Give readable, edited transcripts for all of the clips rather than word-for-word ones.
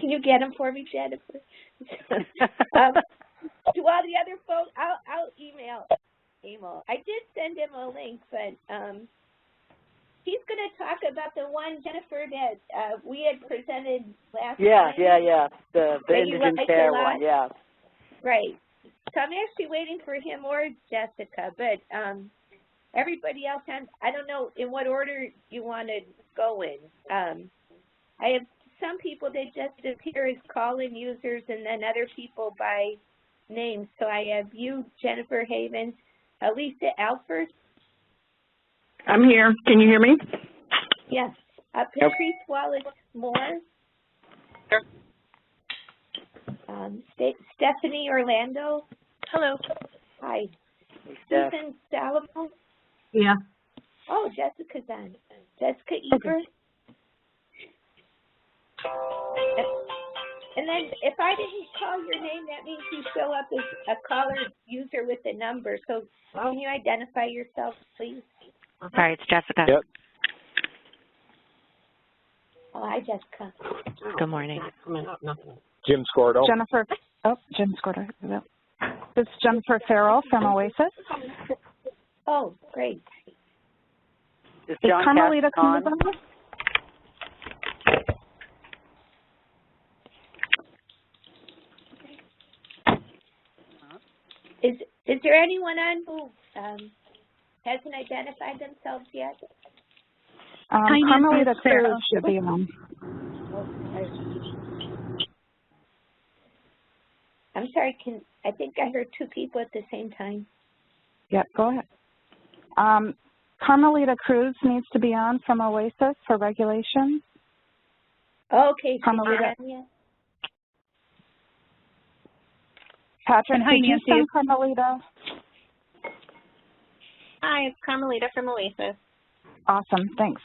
Can you get them for me, Jennifer? To all the other folks, I'll email. I did send him a link, but he's going to talk about the one, Jennifer, that we had presented last time. Yeah. The indigent care one, yeah. Right. So I'm actually waiting for him or Jessica, but everybody else, I don't know in what order you want to go in. I have some people that just appear as call-in users and then other people by name. So I have you, Jennifer Havens, Lisa Alford. I'm here. Can you hear me? Yes. Patrice Wallace-Moore. Sure. Stephanie Orlando. Hello. Hi. Susan Salamo. Yeah. Oh, Jessica's on. Jessica Eber. And then if I didn't call your name, that means you show up as a caller user with a number. So can you identify yourself, please? Sorry, it's Jessica. Yep. Oh, hi, Jessica. Good morning. Jim Scordo. Jennifer. Oh, Jim Scordo. It's Jennifer Farrell from Oasis. Oh, great. Is Carmelita on? Is there anyone on who hasn't identified themselves yet? Carmelita Cruz should be on. I'm sorry, I think I heard two people at the same time. Yep, go ahead. Carmelita Cruz needs to be on from Oasis for regulation. Okay, Carmelita. Patrick, did you send Carmelita? Hi, it's Carmelita from Oasis. Awesome, thanks.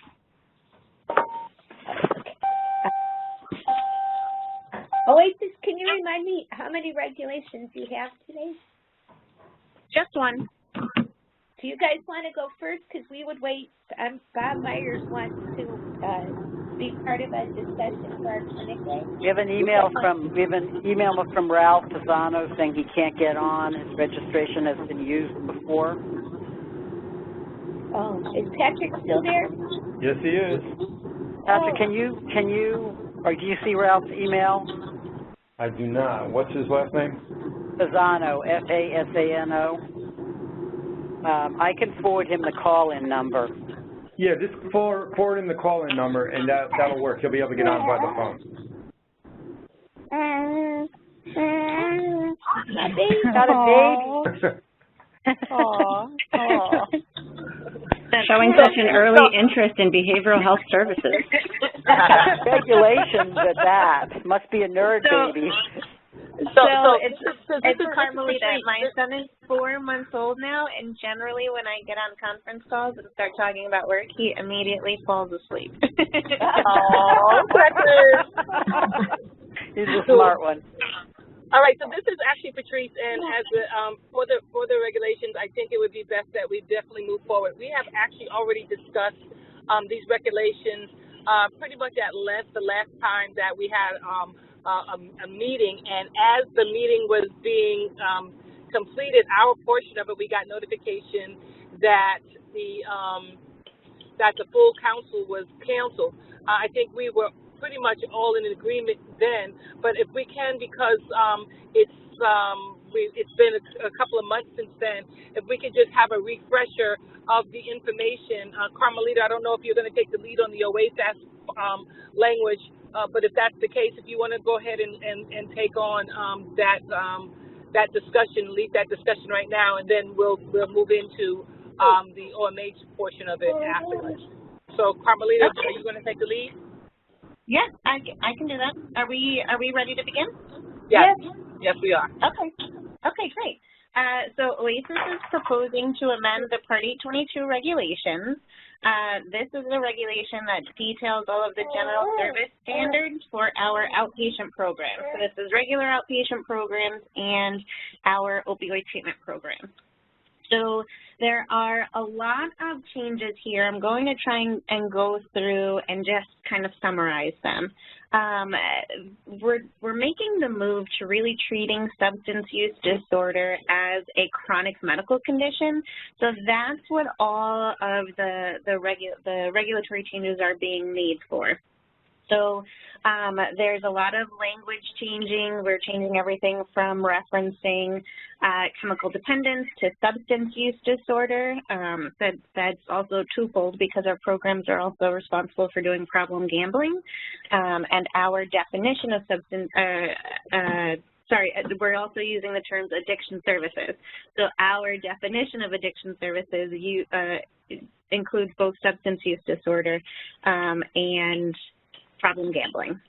Oasis, can you remind me how many regulations you have today? Just one. Do you guys want to go first? Because we would wait. Bob Myers wants to be part of a discussion for our clinic day. We have an email from Ralph Pisano saying he can't get on. His registration has been used before. Oh, is Patrick still there? Yes, he is. Patrick, can you, or do you see Ralph's email? I do not. What's his last name? Fasano, F-A-S-A-N-O. I can forward him the call-in number. Yeah, just forward him the call-in number, and that'll work. He'll be able to get on by the phone. Got a baby. Showing such an early interest in behavioral health services. Regulations at that. Must be a nerd baby. So it's Carmelita. My son is 4 months old now, and generally when I get on conference calls and start talking about work, he immediately falls asleep. Oh, Patrick. He's a smart one. All right, so this is actually Patrice, and as for the regulations, I think it would be best that we definitely move forward. We have actually already discussed these regulations pretty much at length the last time that we had a meeting, and as the meeting was being completed, our portion of it, we got notification that the full council was canceled. I think we were pretty much all in agreement then, but if we can, because it's been a couple of months since then, if we could just have a refresher of the information. Carmelita, I don't know if you're going to take the lead on the OASAS language, but if that's the case, if you want to go ahead and take on that discussion, lead that discussion right now, and then we'll move into the OMH portion of it afterwards. So, Carmelita, are you going to take the lead? Yes, I can do that. Are we ready to begin? Yes. Yes, we are. Okay, great. So Oasis is proposing to amend the Part 822 regulations. This is a regulation that details all of the general service standards for our outpatient programs. So this is regular outpatient programs and our opioid treatment program. So there are a lot of changes here. I'm going to try and go through and just kind of summarize them. we're making the move to really treating substance use disorder as a chronic medical condition. So that's what all of the regulatory changes are being made for. So there's a lot of language changing. We're changing everything from referencing chemical dependence to substance use disorder. That's also twofold because our programs are also responsible for doing problem gambling. And our definition of substance, we're also using the terms addiction services. So our definition of addiction services includes both substance use disorder and problem gambling.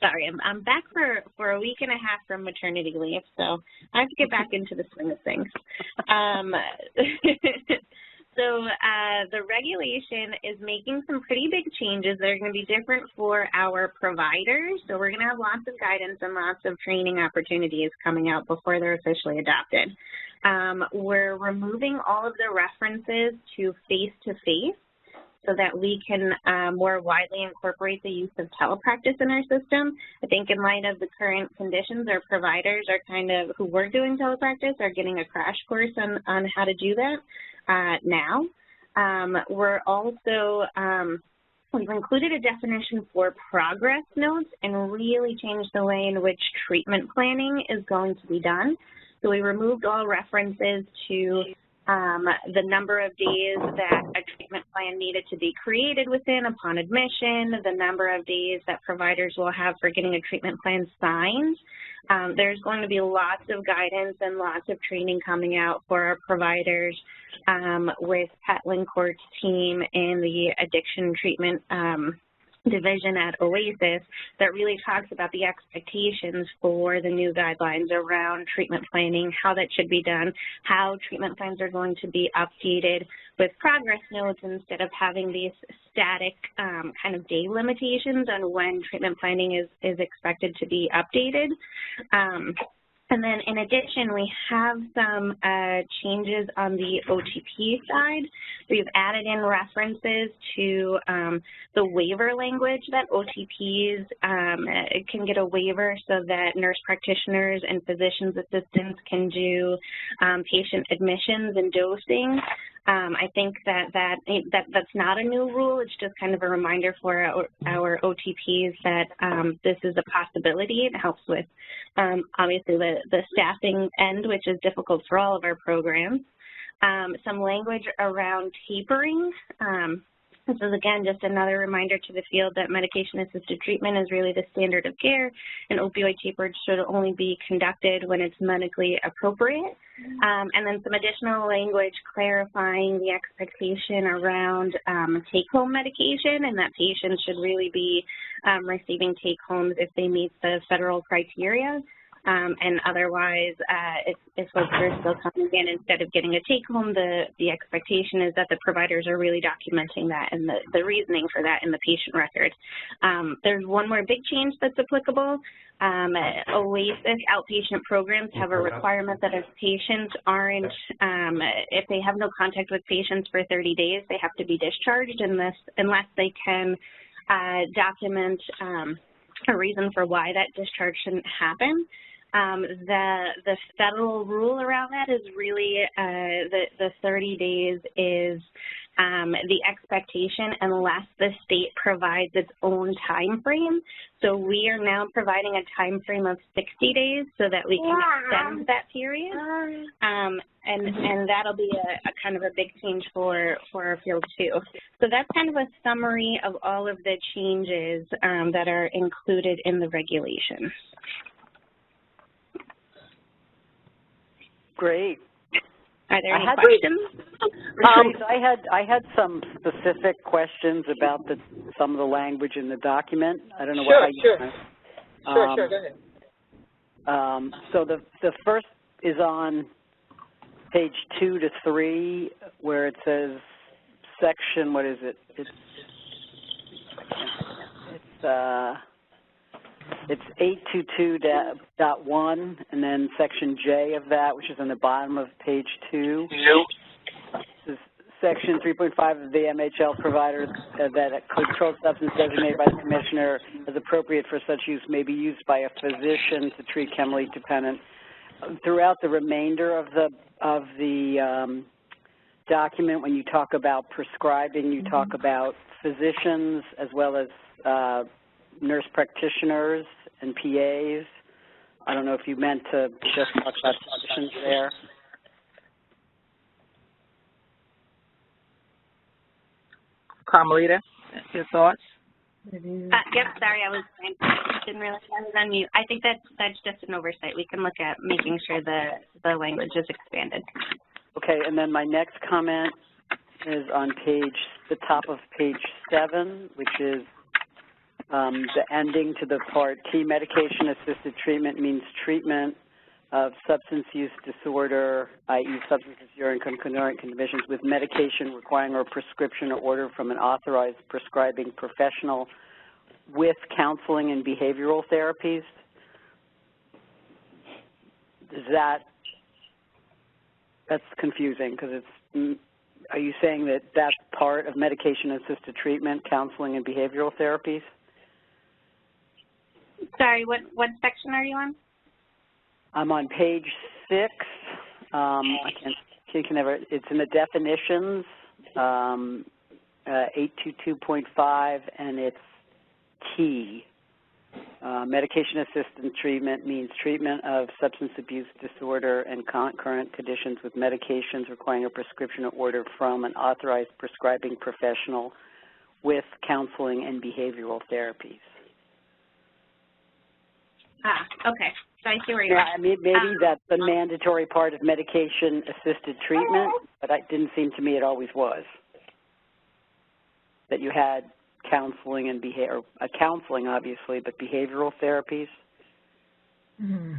Sorry, I'm back for a week and a half from maternity leave, so I have to get back into the swing of things. So the regulation is making some pretty big changes that are going to be different for our providers. So we're going to have lots of guidance and lots of training opportunities coming out before they're officially adopted. We're removing all of the references to face-to-face, so that we can more widely incorporate the use of telepractice in our system. I think in light of the current conditions, our providers are who were doing telepractice are getting a crash course on how to do that now. We're also, we've included a definition for progress notes and really changed the way in which treatment planning is going to be done. So we removed all references to the number of days that a treatment plan needed to be created within upon admission, the number of days that providers will have for getting a treatment plan signed. There's going to be lots of guidance and lots of training coming out for our providers with Pat Lincourt's team in the addiction treatment division at OASIS that really talks about the expectations for the new guidelines around treatment planning, how that should be done, how treatment plans are going to be updated with progress notes instead of having these static kind of day limitations on when treatment planning is expected to be updated. And then in addition, we have some changes on the OTP side. We've added in references to the waiver language that OTPs can get a waiver so that nurse practitioners and physician's assistants can do patient admissions and dosing. I think that's not a new rule. It's just kind of a reminder for our OTPs that this is a possibility. It helps with, obviously, the staffing end, which is difficult for all of our programs. Some language around tapering. This is, again, just another reminder to the field that medication-assisted treatment is really the standard of care, and opioid taper should only be conducted when it's medically appropriate. And then some additional language clarifying the expectation around take-home medication, and that patients should really be receiving take-homes if they meet the federal criteria. And otherwise, if folks are still coming in, instead of getting a take-home, the expectation is that the providers are really documenting that and the reasoning for that in the patient record. There's one more big change that's applicable. OASIS outpatient programs have a requirement that if patients aren't, if they have no contact with patients for 30 days, they have to be discharged unless they can document a reason for why that discharge shouldn't happen. The federal rule around that is really the 30 days is the expectation unless the state provides its own time frame. So we are now providing a time frame of 60 days so that we can extend that period. And that'll be a kind of a big change for our field too. So that's kind of a summary of all of the changes that are included in the regulation. Great. Are there any questions? I had some specific questions about some of the language in the document. I don't know what. Sure, go ahead. So the first is on page 2 to 3, where it says section. What is it? It's 822.1, and then section J of that, which is on the bottom of page 2. This is Section 3.5 of the MHL providers that a controlled substance designated by the commissioner as appropriate for such use may be used by a physician to treat chemically dependent. Throughout the remainder of the document, when you talk about prescribing, you talk about physicians as well as nurse practitioners and PAs. I don't know if you meant to just talk about physicians there. Carmelita, your thoughts? Yep, sorry, I didn't realize I was on mute. I think that's just an oversight. We can look at making sure the language is expanded. Okay, and then my next comment is on the top of page 7, which is the ending to the part T. Medication-assisted treatment means treatment of substance use disorder, i.e. substance use urine concurrent conditions with medication requiring a prescription or order from an authorized prescribing professional with counseling and behavioral therapies. That's confusing because are you saying that that's part of medication-assisted treatment, counseling and behavioral therapies? Sorry, what section are you on? I'm on page 6. It's in the definitions, 822.5, and it's T. Medication-assisted treatment means treatment of substance abuse disorder and concurrent conditions with medications requiring a prescription or order from an authorized prescribing professional with counseling and behavioral therapies. Okay. So I see where you're at. I mean, maybe that's the mandatory part of medication-assisted treatment, but it didn't seem to me it always was. That you had counseling and counseling, obviously, but behavioral therapies. Mm-hmm.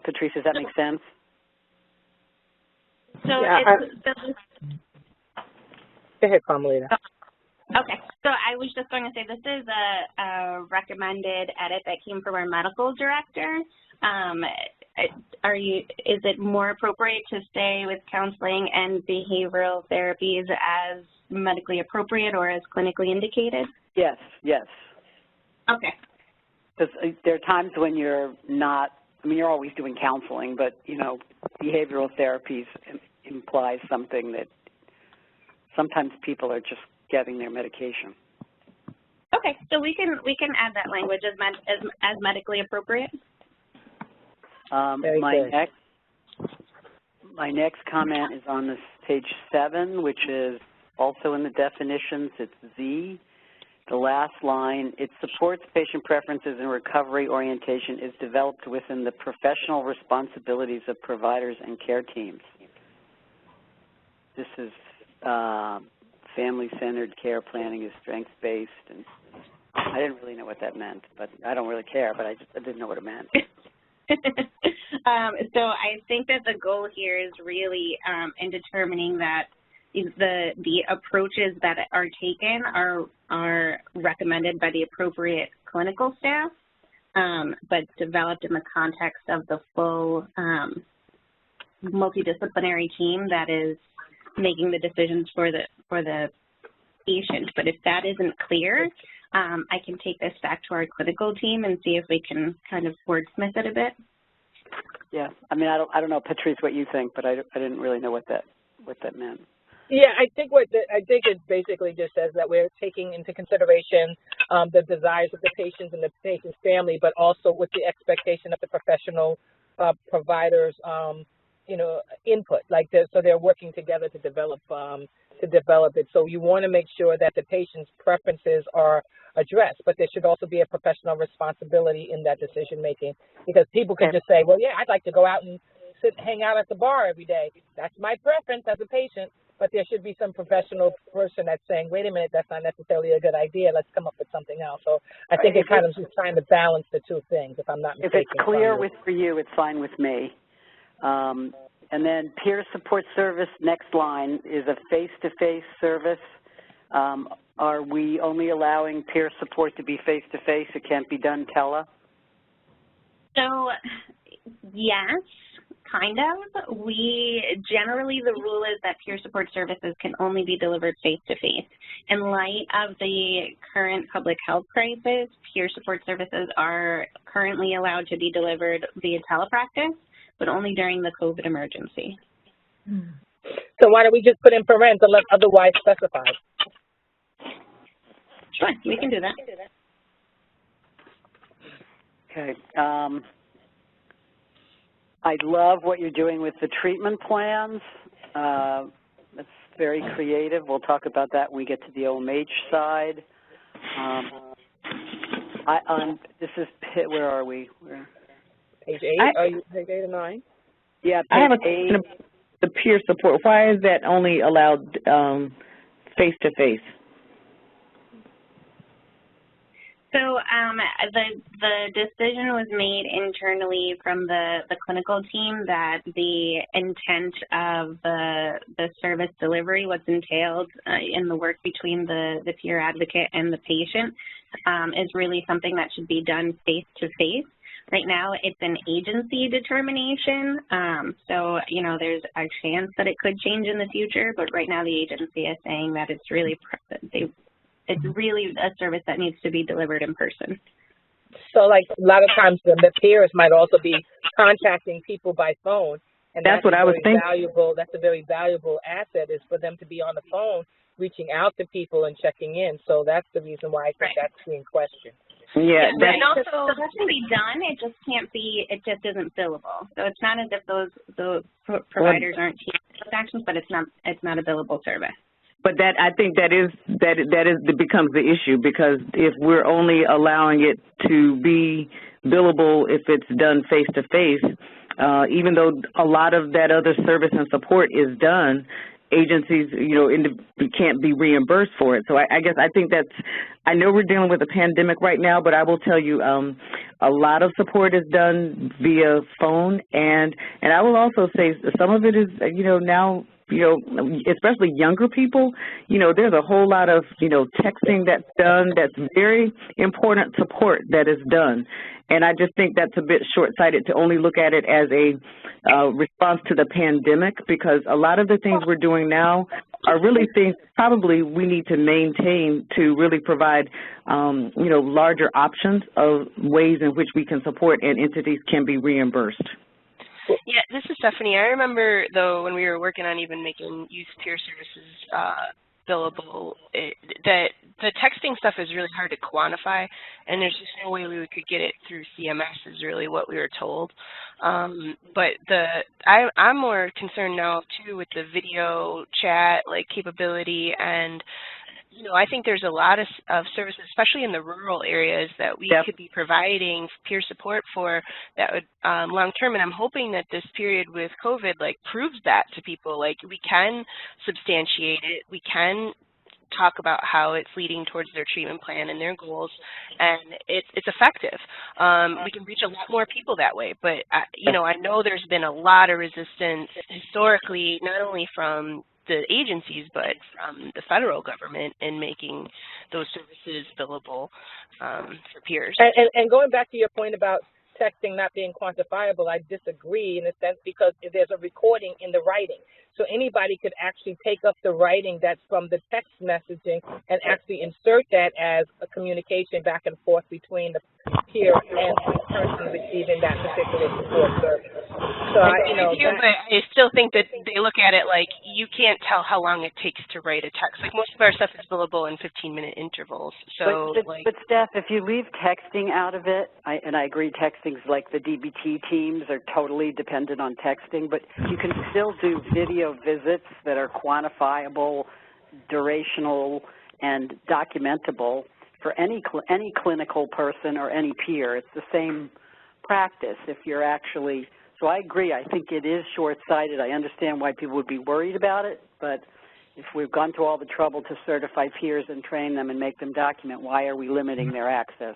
Patrice, does that make sense? So Go ahead, Carmelita. Okay, so I was just going to say this is a recommended edit that came from our medical director. Is it more appropriate to stay with counseling and behavioral therapies as medically appropriate or as clinically indicated? Yes. Okay. Because there are times when you're not, you're always doing counseling, but, behavioral therapies implies something that sometimes people are just getting their medication. Okay, so we can add that language as medically appropriate. My next comment is on this page 7, which is also in the definitions. It's Z. The last line, it supports patient preferences and recovery orientation is developed within the professional responsibilities of providers and care teams. This is family-centered care planning is strengths-based, and I didn't really know what that meant, but I don't really care, but I didn't know what it meant. So I think that the goal here is really in determining that the approaches that are taken are recommended by the appropriate clinical staff, but developed in the context of the full multidisciplinary team that is making the decisions for the patient. But if that isn't clear, I can take this back to our clinical team and see if we can kind of wordsmith it a bit. Yeah, I don't know, Patrice, what you think, but I didn't really know what that meant. Yeah, I think it basically just says that we're taking into consideration the desires of the patients and the patient's family, but also with the expectation of the professional providers, input. So they're working together to develop it. So you want to make sure that the patient's preferences are addressed, but there should also be a professional responsibility in that decision making, because people can just say, well, yeah, I'd like to go out and hang out at the bar every day. That's my preference as a patient. But there should be some professional person that's saying, wait a minute, that's not necessarily a good idea. Let's come up with something else. So I think it kind of is trying to balance the two things, if I'm not mistaken. If it's clear for you, it's fine with me. And then peer support service, next line, is a face-to-face service. Are we only allowing peer support to be face-to-face? It can't be done tele? So, yes. Kind of. Generally, the rule is that peer support services can only be delivered face-to-face. In light of the current public health crisis, peer support services are currently allowed to be delivered via telepractice, but only during the COVID emergency. So why don't we just put in parens unless otherwise specified? Sure, we can do that. Okay. I love what you're doing with the treatment plans. It's very creative. We'll talk about that when we get to the OMH side. This is, where are we? Page 8? Are you page 8 or 9? Yeah, I have a page 8. question about the peer support. Why is that only allowed face-to-face? So the decision was made internally from the clinical team that the intent of the service delivery, what's entailed in the work between the peer advocate and the patient, is really something that should be done face-to-face. Right now, it's an agency determination, so, you know, there's a chance that it could change in the future, but right now the agency is saying that it's really a service that needs to be delivered in person. So, like, a lot of times the peers might also be contacting people by phone, and that's what I was thinking. That's a very valuable asset, is for them to be on the phone, reaching out to people and checking in. So that's the reason why I think that's being questioned. Yeah, and also that can be done. It just can't be. It just isn't billable. So it's not as if those providers aren't taking those actions, but it's not a billable service. But I think that becomes the issue, because if we're only allowing it to be billable if it's done face to face, even though a lot of that other service and support is done, agencies, you know, can't be reimbursed for it. So I guess I think I know we're dealing with a pandemic right now, but I will tell you a lot of support is done via phone, and I will also say some of it is, you know, now, you know, especially younger people, you know, there's a whole lot of, you know, texting that's done that's very important support that is done. And I just think that's a bit short-sighted to only look at it as a response to the pandemic, because a lot of the things we're doing now are really things probably we need to maintain to really provide, you know, larger options of ways in which we can support and entities can be reimbursed. Yeah, this is Stephanie. I remember, though, when we were working on even making youth peer services billable, that the texting stuff is really hard to quantify, and there's just no way we could get it through CMS is really what we were told. But I'm more concerned now, too, with the video chat, like, capability, and you know, I think there's a lot of services, especially in the rural areas, that we could be providing peer support for that would long term. And I'm hoping that this period with COVID, like, proves that to people. Like, we can substantiate it. We can talk about how it's leading towards their treatment plan and their goals, and it's effective. We can reach a lot more people that way. But, you know, I know there's been a lot of resistance historically, not only from the agencies, but from the federal government in making those services billable for peers. And going back to your point about texting not being quantifiable, I disagree in a sense, because there's a recording in the writing. So anybody could actually take up the writing that's from the text messaging and actually insert that as a communication back and forth between the peer and the person receiving that particular support service. So but I still think that they look at it like you can't tell how long it takes to write a text. Like, most of our stuff is billable in 15-minute intervals. So, but Steph, if you leave texting out of it, and I agree, texting's like the DBT teams are totally dependent on texting, but you can still do video visits that are quantifiable, durational, and documentable for any clinical person or any peer. It's the same practice if you're actually. So I agree. I think it is short-sighted. I understand why people would be worried about it, but if we've gone through all the trouble to certify peers and train them and make them document, why are we limiting their access?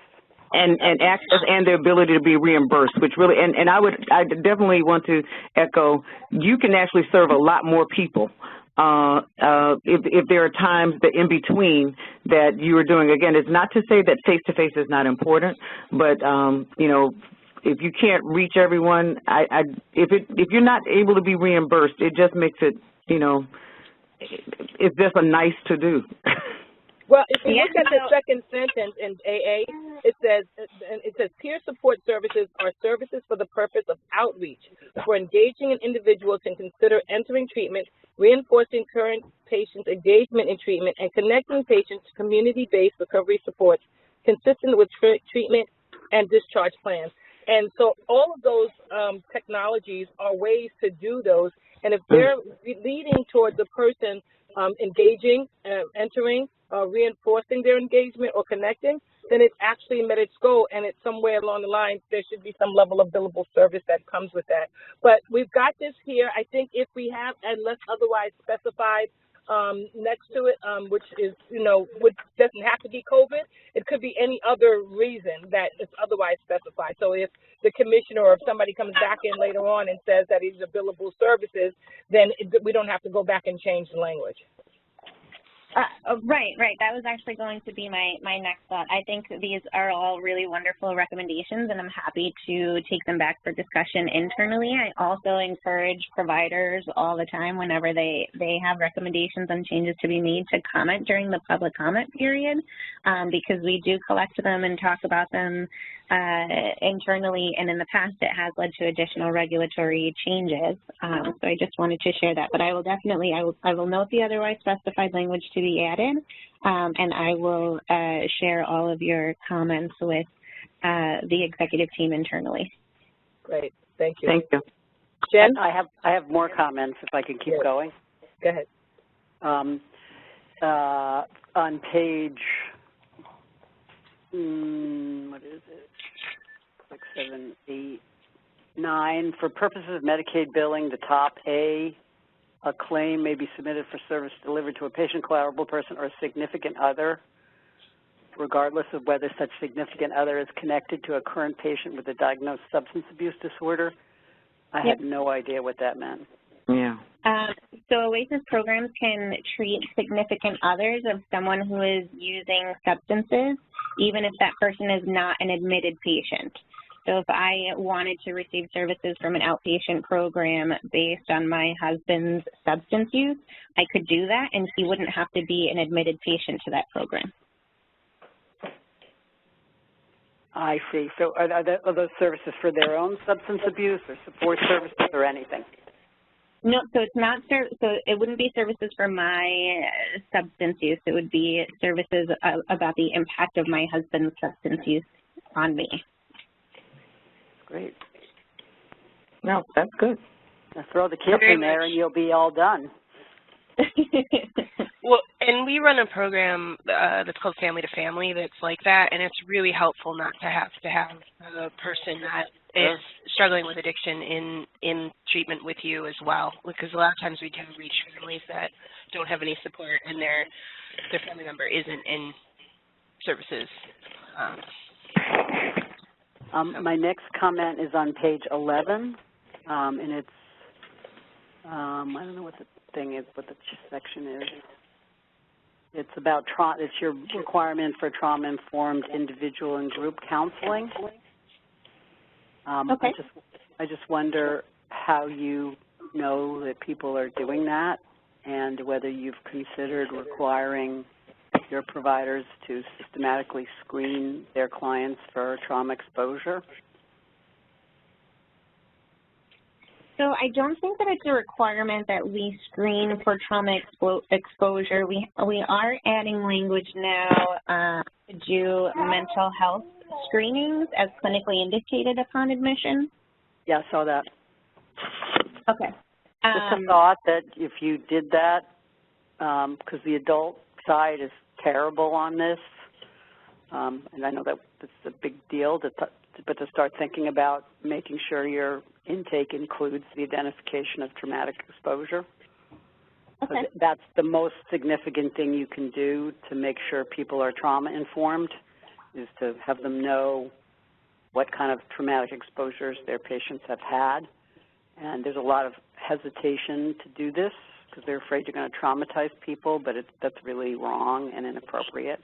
And access and their ability to be reimbursed, which really, and I definitely want to echo, you can actually serve a lot more people. If there are times that in between that you are doing, again, it's not to say that face-to-face is not important, but, you know, if you can't reach everyone, if you're not able to be reimbursed, it just makes it, you know, it's just a nice to do. Well, if you look at the second sentence in AA, it says peer support services are services for the purpose of outreach, for engaging an individual to consider entering treatment, reinforcing current patients' engagement in treatment, and connecting patients to community-based recovery supports consistent with treatment and discharge plans. And so all of those technologies are ways to do those. And if they're leading towards the person engaging, entering, reinforcing their engagement or connecting, then it's actually met its goal, and it's somewhere along the line there should be some level of billable service that comes with that. But we've got this here. I think if we have, unless otherwise specified next to it, which is, you know, which doesn't have to be COVID, it could be any other reason that is otherwise specified. So if the commissioner or if somebody comes back in later on and says that these are billable services, then we don't have to go back and change the language. Right. That was actually going to be my next thought. I think these are all really wonderful recommendations, and I'm happy to take them back for discussion internally. I also encourage providers all the time whenever they have recommendations on changes to be made to comment during the public comment period, because we do collect them and talk about them internally, and in the past it has led to additional regulatory changes. So I just wanted to share that, but I will definitely, I will note the otherwise specified language to be added, and I will share all of your comments with the executive team internally. Great, thank you. Thank you. Jen? I have more comments if I can keep going. Go ahead. On page, what is it? 6, 7, 8, 9. For purposes of Medicaid billing, the top A claim may be submitted for service delivered to a patient, collaborable person, or a significant other, regardless of whether such significant other is connected to a current patient with a diagnosed substance abuse disorder. I had no idea what that meant. Yeah. So OASIS programs can treat significant others of someone who is using substances, even if that person is not an admitted patient. So if I wanted to receive services from an outpatient program based on my husband's substance use, I could do that, and he wouldn't have to be an admitted patient to that program. I see. So are those services for their own substance abuse or support services or anything? No, so it's not. So it wouldn't be services for my substance use. It would be services about the impact of my husband's substance use on me. Great. No, that's good. Now throw the kids in there and you'll be all done. Well, and we run a program that's called Family to Family that's like that, and it's really helpful not to have a person that is struggling with addiction in treatment with you as well, because a lot of times we do reach families that don't have any support and their family member isn't in services. My next comment is on page 11, and it's, I don't know what the thing is, what the section is. It's about it's your requirement for trauma-informed individual and group counseling. Okay. I just wonder how you know that people are doing that, and whether you've considered requiring your providers to systematically screen their clients for trauma exposure. So I don't think that it's a requirement that we screen for trauma exposure. We are adding language now to do mental health screenings as clinically indicated upon admission. Yeah, I saw that. Okay. Just a thought that if you did that, because the adult side is terrible on this, and I know that it's a big deal, but to start thinking about making sure your intake includes the identification of traumatic exposure. Okay. That's the most significant thing you can do to make sure people are trauma-informed, is to have them know what kind of traumatic exposures their patients have had. And there's a lot of hesitation to do this because they're afraid you're going to traumatize people, but that's really wrong and inappropriate.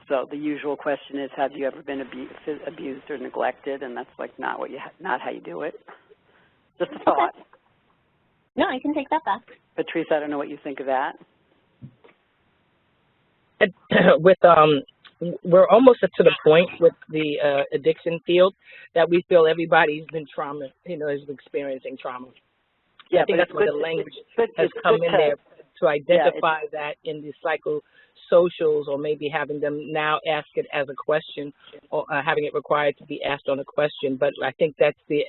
So the usual question is, have you ever been abused or neglected? And that's like not how you do it. Just a thought. Okay. No, I can take that back. Patrice, I don't know what you think of that. We're almost to the point with the addiction field that we feel everybody's been is experiencing trauma. Yeah, I think that's where the language has come in there to identify that in the psychosocials, or maybe having them now ask it as a question, or having it required to be asked on a question. But I think that's the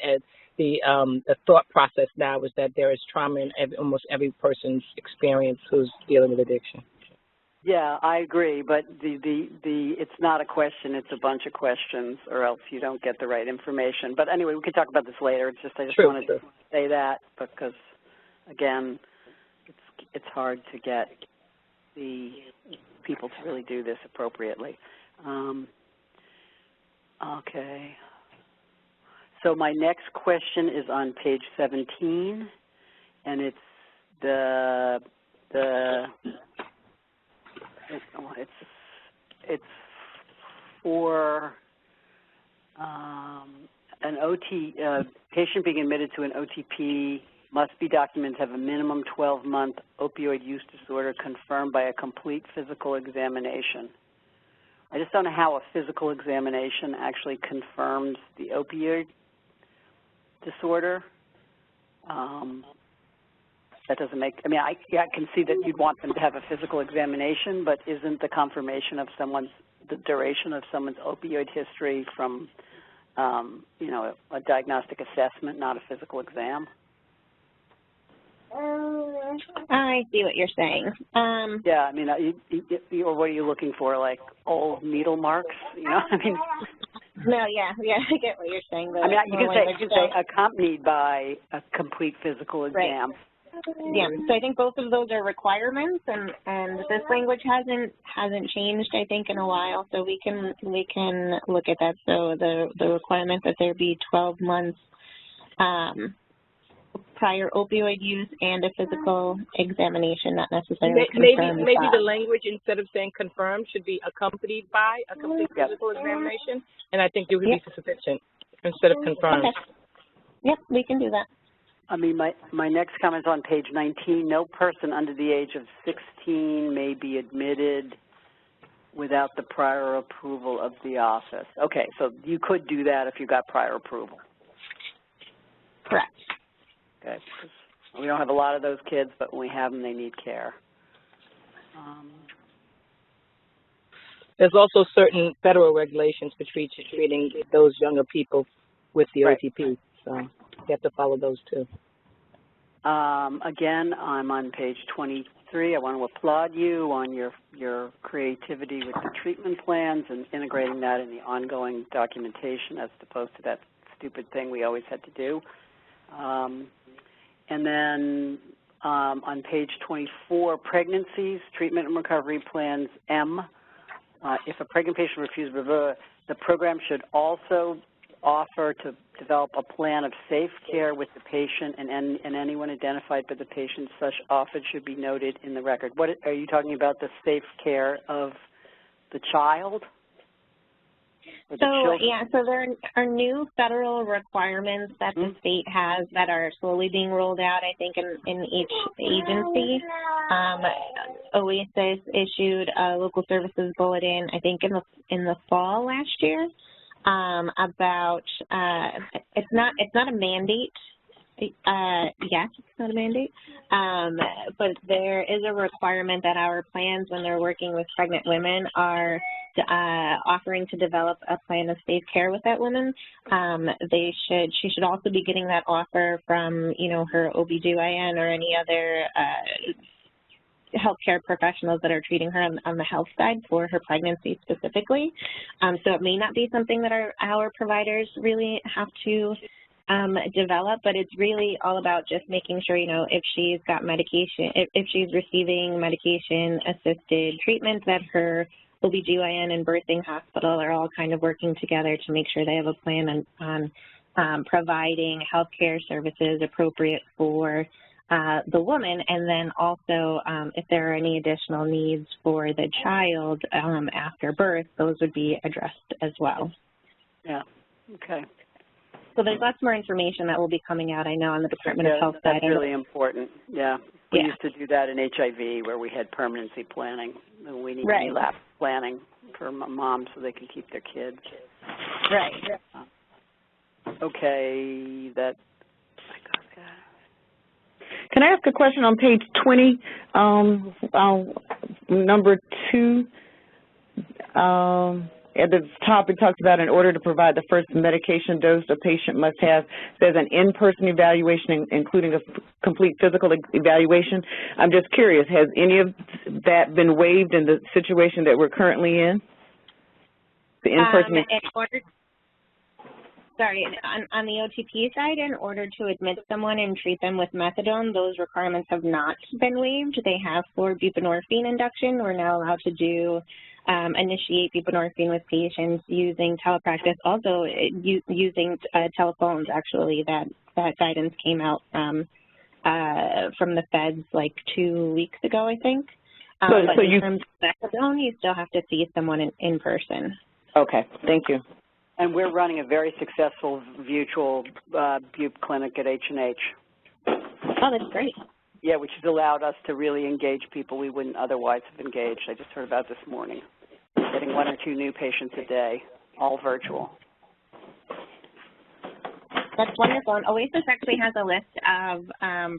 thought process now, is that there is trauma in almost every person's experience who's dealing with addiction. Yeah, I agree, but it's not a question, it's a bunch of questions, or else you don't get the right information. But anyway, we can talk about this later. It's just I just wanted to say that, because again, it's hard to get the people to really do this appropriately. Okay. So my next question is on page 17, and it's it's for an patient being admitted to an OTP must be documented to have a minimum 12-month opioid use disorder confirmed by a complete physical examination. I just don't know how a physical examination actually confirms the opioid disorder. That doesn't make, I can see that you'd want them to have a physical examination, but isn't the confirmation of the duration of someone's opioid history from, a diagnostic assessment, not a physical exam? I see what you're saying. Yeah, or what are you looking for, like old needle marks? No, yeah, I get what you're saying. You can say accompanied by a complete physical exam. Right. Yeah, so I think both of those are requirements, and this language hasn't changed, I think, in a while. So we can look at that. So the requirement that there be 12 months prior opioid use and a physical examination, not necessarily confirmed. Maybe the language, instead of saying confirmed, should be accompanied by a complete physical examination, and I think it would be sufficient instead of confirmed. Okay. Yep, we can do that. My next comment is on page 19. No person under the age of 16 may be admitted without the prior approval of the office. Okay, so you could do that if you got prior approval. Correct. Okay, we don't have a lot of those kids, but when we have them, they need care. There's also certain federal regulations for treating those younger people with the OTP, so you have to follow those too. Again, I'm on page 23. I want to applaud you on your creativity with the treatment plans and integrating that in the ongoing documentation as opposed to that stupid thing we always had to do. And then on page 24, pregnancies, treatment and recovery plans, M. If a pregnant patient refuses, the program should also offer to develop a plan of safe care with the patient and anyone identified by the patient. Such offer should be noted in the record. What are you talking about? The safe care of the child? So there are new federal requirements that the state has that are slowly being rolled out, I think, in each agency. OASIS issued a local services bulletin, I think, in the fall last year, about it's not a mandate. Yes, it's not a mandate, but there is a requirement that our plans, when they're working with pregnant women, are offering to develop a plan of safe care with that woman. She should also be getting that offer from, her OBGYN or any other healthcare professionals that are treating her on the health side for her pregnancy specifically. So it may not be something that our providers really have to develop, but it's really all about just making sure, if she's got medication, if she's receiving medication-assisted treatment, that her OBGYN and birthing hospital are all kind of working together to make sure they have a plan on providing healthcare services appropriate for the woman, and then also if there are any additional needs for the child after birth, those would be addressed as well. Yeah, okay. So there's lots more information that will be coming out, I know, on the Department of Health side. That's really important, yeah. We used to do that in HIV where we had permanency planning. We need relapse planning for moms so they can keep their kids. Right. Okay, that. Can I ask a question on page 20, number 2? At the top, it talks about in order to provide the first medication dose a patient must have, there's an in-person evaluation including a complete physical evaluation. I'm just curious, has any of that been waived in the situation that we're currently in? The in-person on the OTP side, in order to admit someone and treat them with methadone, those requirements have not been waived. They have for buprenorphine induction. We're now allowed to do initiate buprenorphine with patients using telepractice, also using telephones, actually. That guidance came out from the feds like 2 weeks ago, I think. But in terms of methadone, you still have to see someone in person. Okay, thank you. And we're running a very successful virtual bupe clinic at H&H. Oh, that's great. Yeah, which has allowed us to really engage people we wouldn't otherwise have engaged. I just heard about this morning. Getting 1 or 2 new patients a day, all virtual. That's wonderful. And Oasis actually has a list of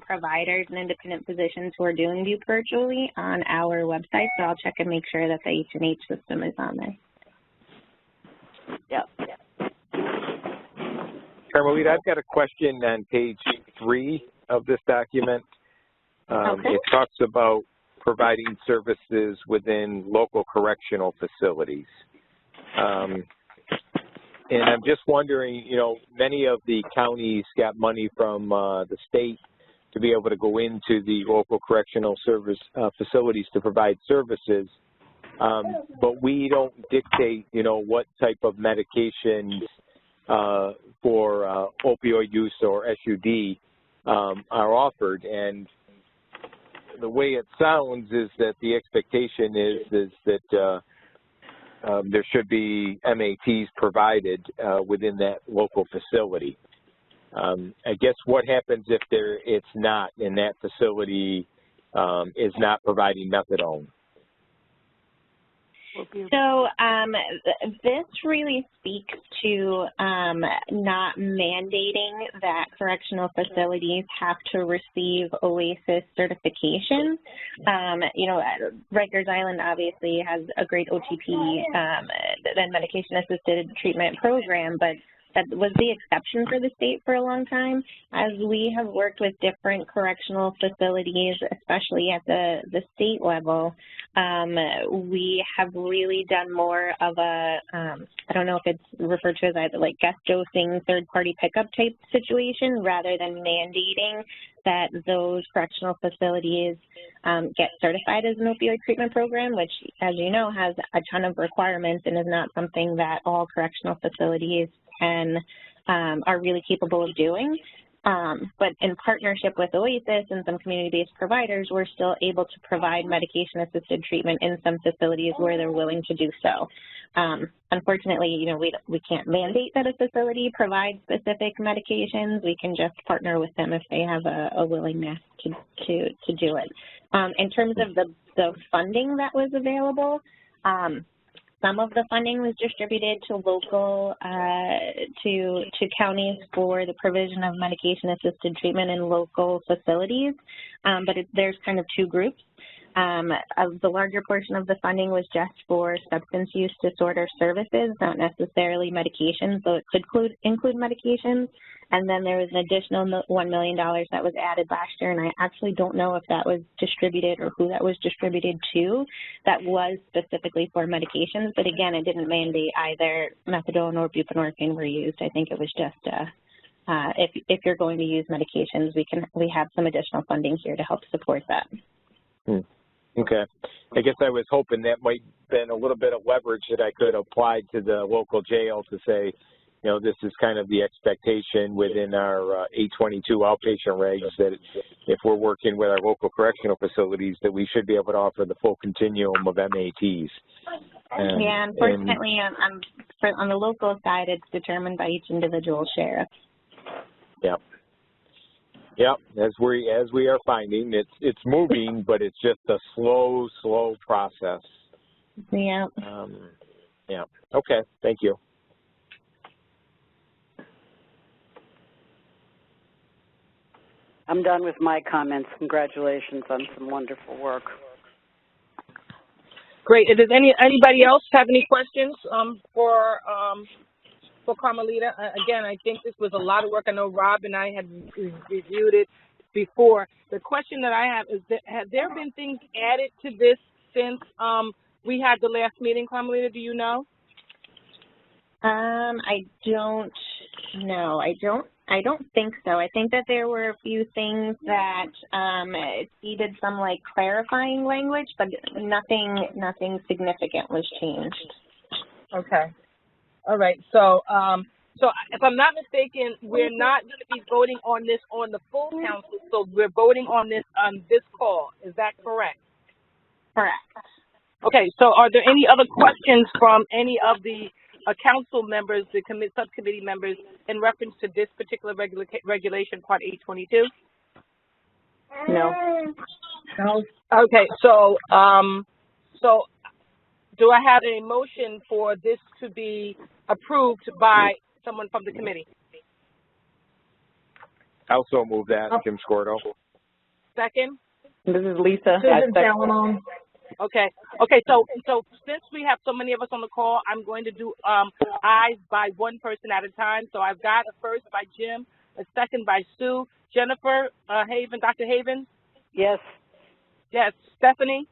providers and independent physicians who are doing bupe virtually on our website, so I'll check and make sure that the H&H system is on there. Yeah. Carmelita, I've got a question on page 3 of this document. It talks about providing services within local correctional facilities. And I'm just wondering, you know, many of the counties got money from the state to be able to go into the local correctional service facilities to provide services. But we don't dictate, you know, what type of medications for opioid use or SUD are offered. And the way it sounds is that the expectation is that there should be MATs provided within that local facility. I guess what happens if it's not, and that facility is not providing methadone? So this really speaks to not mandating that correctional facilities have to receive OASIS certification. You know, Rikers Island obviously has a great OTP and medication-assisted treatment program, but that was the exception for the state for a long time. As we have worked with different correctional facilities, especially at the state level, we have really done more of a, I don't know if it's referred to as either like guest dosing, third-party pickup type situation, rather than mandating that those correctional facilities get certified as an opioid treatment program, which, as you know, has a ton of requirements and is not something that all correctional facilities are really capable of doing. But in partnership with Oasis and some community-based providers, we're still able to provide medication-assisted treatment in some facilities where they're willing to do so. Unfortunately, you know, we can't mandate that a facility provides specific medications. We can just partner with them if they have a willingness to do it. In terms of the funding that was available, some of the funding was distributed to local, to counties for the provision of medication-assisted treatment in local facilities, but there's kind of 2 groups. The larger portion of the funding was just for substance use disorder services, not necessarily medications, so it could include medications. And then there was an additional $1 million that was added last year, and I actually don't know if that was distributed or who that was distributed to. That was specifically for medications, but again, it didn't mandate either methadone or buprenorphine were used. I think it was just if you're going to use medications, we have some additional funding here to help support that. Okay. I guess I was hoping that might have been a little bit of leverage that I could apply to the local jail to say, you know, this is kind of the expectation within our 822 outpatient regs that if we're working with our local correctional facilities, that we should be able to offer the full continuum of MATs. Yeah, unfortunately, on the local side, it's determined by each individual sheriff. Yep. Yep. As we are finding, it's moving, but it's just a slow process. Yeah. Yeah. Okay. Thank you. I'm done with my comments. Congratulations on some wonderful work. Great. Does anybody else have any questions for Carmelita? Again, I think this was a lot of work. I know Rob and I had reviewed it before. The question that I have is that have there been things added to this since we had the last meeting, Carmelita? Do you know? I don't know. I don't think so. I think that there were a few things that needed some like clarifying language, but nothing significant was changed. Okay. All right. So if I'm not mistaken, we're not going to be voting on this on the full council. So we're voting on this call. Is that correct? Correct. Okay. So are there any other questions from any of the council members, the subcommittee members, in reference to this particular regulation, Part 822? No. No. Okay. So do I have a motion for this to be approved by someone from the committee? I also move that, Jim Scordo. Second? This is Lisa. Susan Salamone. Okay. Okay. So since we have so many of us on the call, I'm going to do ayes by one person at a time. So I've got a first by Jim, a second by Sue, Jennifer Haven, Dr. Haven. Yes. Yes. Stephanie.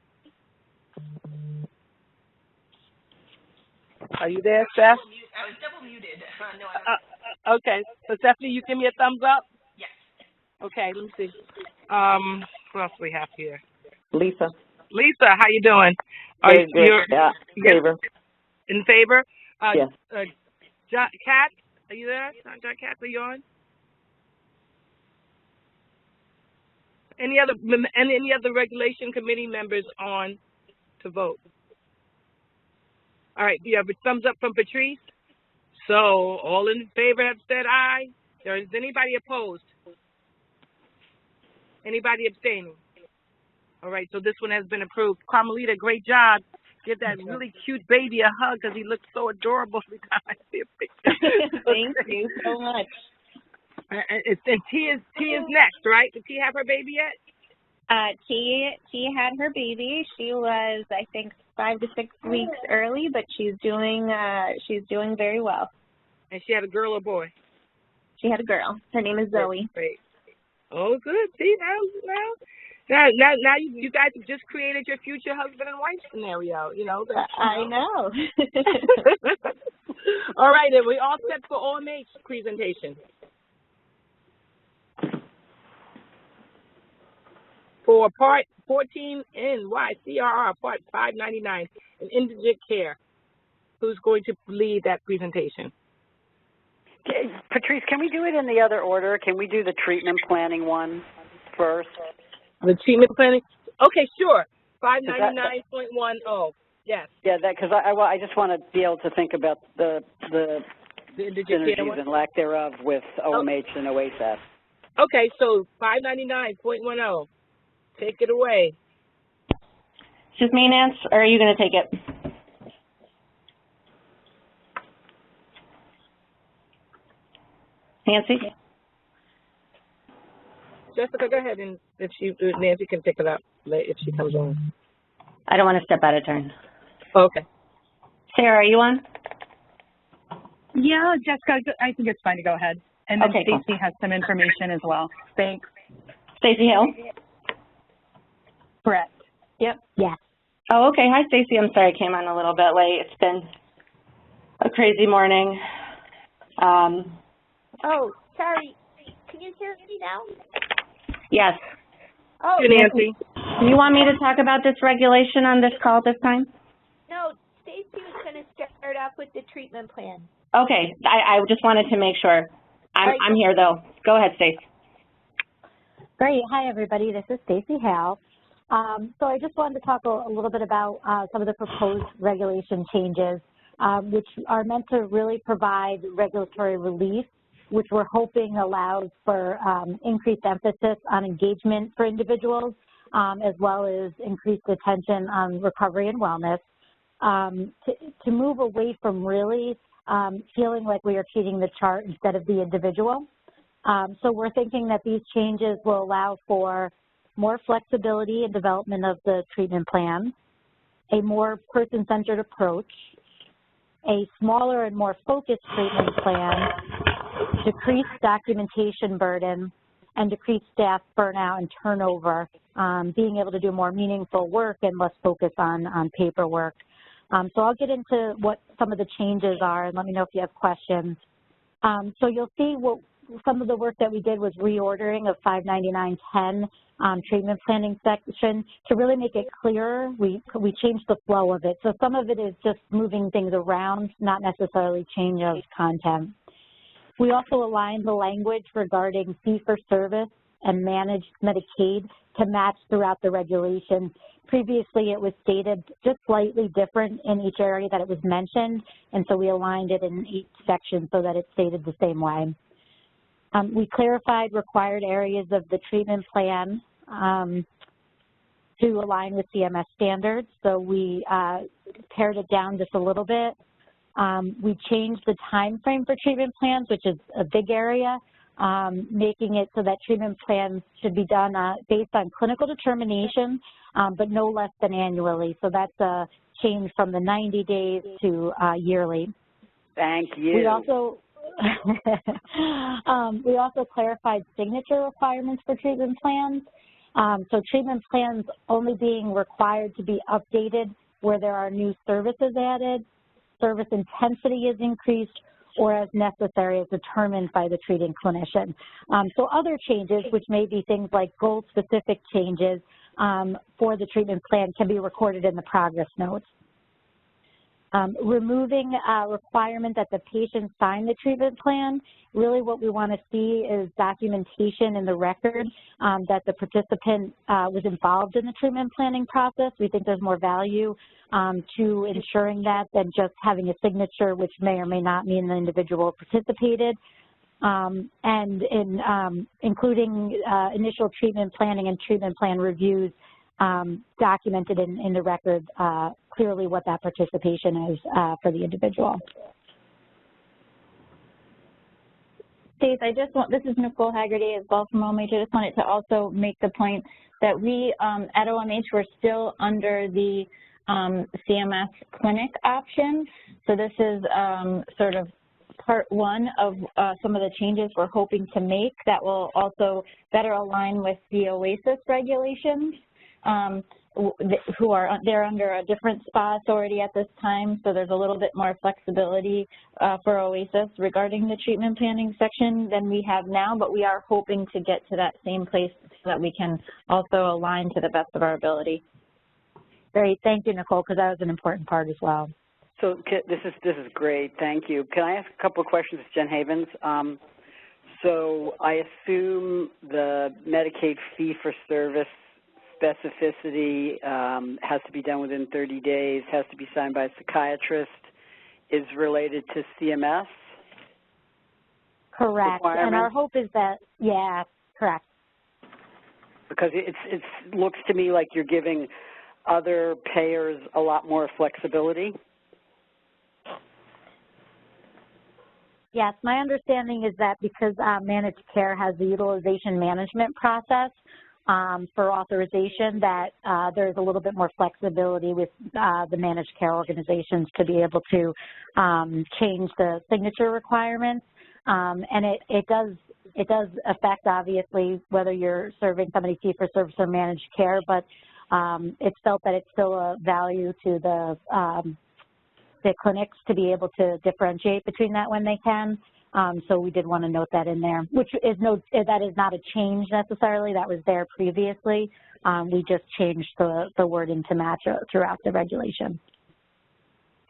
Are you there, Steph? I was double muted. No, okay. So Stephanie, you give me a thumbs up. Yes. Okay. Let me see. Who else do we have here? Lisa. Lisa, how you doing? Very good. Yeah. Favor. In favor? Yes. Kat, are you there? John Kat, are you on? Any other regulation committee members on to vote? All right. Do you have a thumbs up from Patrice? So all in favor have said aye. Is anybody opposed? Anybody abstaining? All right, so this one has been approved. Carmelita, great job. Give that really cute baby a hug because he looks so adorable every time I see a picture. Thank you so much. And T is next, right? Did T have her baby yet? T had her baby. She was, I think, 5 to 6 weeks early, but she's doing very well. And she had a girl or boy? She had a girl. Her name is Zoe. Great. Oh, good. See, now you guys have just created your future husband and wife scenario, you know. I know. All right, then we all set for OMH presentation. For Part 14 NYCRR, Part 599, in indigent care. Who's going to lead that presentation? Patrice, can we do it in the other order? Can we do the treatment planning one first? The treatment planning? Okay, sure. 599.10. Yes. Yeah, because I just want to be able to think about the synergies and lack thereof with OMH and OASAS. Okay, so 599.10. Take it away. Is this me, Nance, or are you going to take it? Nancy? Jessica, go ahead, and if Nancy can pick it up if she comes on. I don't want to step out of turn. Okay. Sarah, are you on? Yeah, Jessica, I think it's fine to go ahead. And then okay, Stacy cool. has some information as well. Thanks. Stacy Hill? Correct. Yep. Yeah. Oh, okay. Hi, Stacy. I'm sorry I came on a little bit late. It's been a crazy morning. Oh, sorry. Can you hear me now? Yes. Oh, Nancy. You want me to talk about this regulation on this call this time? No, Stacy was going to start off with the treatment plan. Okay, I just wanted to make sure. I'm here though. Go ahead, Stace. Great. Hi, everybody. This is Stacey Hale. So I just wanted to talk a little bit about some of the proposed regulation changes, which are meant to really provide regulatory relief, which we're hoping allows for increased emphasis on engagement for individuals, as well as increased attention on recovery and wellness, to move away from really feeling like we are treating the chart instead of the individual. So we're thinking that these changes will allow for more flexibility in development of the treatment plan, a more person-centered approach, a smaller and more focused treatment plan, decreased documentation burden, and decreased staff burnout and turnover, being able to do more meaningful work and less focus on paperwork. So I'll get into what some of the changes are, and let me know if you have questions. So you'll see what some of the work that we did was reordering of 599.10 treatment planning section to really make it clearer. We changed the flow of it. So some of it is just moving things around, not necessarily change of content. We also aligned the language regarding fee-for-service and managed Medicaid to match throughout the regulations. Previously, it was stated just slightly different in each area that it was mentioned, and so we aligned it in each section so that it's stated the same way. We clarified required areas of the treatment plan to align with CMS standards, so we pared it down just a little bit. We changed the time frame for treatment plans, which is a big area, making it so that treatment plans should be done based on clinical determination, but no less than annually. So that's a change from the 90 days to yearly. Thank you. We also clarified signature requirements for treatment plans. So treatment plans only being required to be updated where there are new services added, service intensity is increased, or as necessary as determined by the treating clinician. So other changes, which may be things like goal-specific changes for the treatment plan, can be recorded in the progress notes. Removing a requirement that the patient sign the treatment plan. Really what we want to see is documentation in the record that the participant was involved in the treatment planning process. We think there's more value to ensuring that than just having a signature, which may or may not mean the individual participated. And in including initial treatment planning and treatment plan reviews documented in the record clearly what that participation is for the individual. Stace, this is Nicole Haggerty as well from OMH. I just wanted to also make the point that we at OMH we're still under the CMS clinic option. So this is sort of part one of some of the changes we're hoping to make that will also better align with the OASIS regulations. They're under a different SPA authority at this time, so there's a little bit more flexibility for OASIS regarding the treatment planning section than we have now, but we are hoping to get to that same place so that we can also align to the best of our ability. Great, thank you, Nicole, because that was an important part as well. So this is great, thank you. Can I ask a couple of questions, Jen Havens? So I assume the Medicaid fee-for-service specificity has to be done within 30 days, has to be signed by a psychiatrist, is related to CMS? Correct, and our hope is that, yeah, correct. Because it looks to me like you're giving other payers a lot more flexibility. Yes, my understanding is that because managed care has the utilization management process, for authorization, that there's a little bit more flexibility with the managed care organizations to be able to change the signature requirements. And it does affect, obviously, whether you're serving somebody fee-for-service or managed care, but it's felt that it's still a value to the clinics to be able to differentiate between that when they can. So we did want to note that in there, which is that is not a change necessarily. That was there previously. We just changed the wording to match throughout the regulation.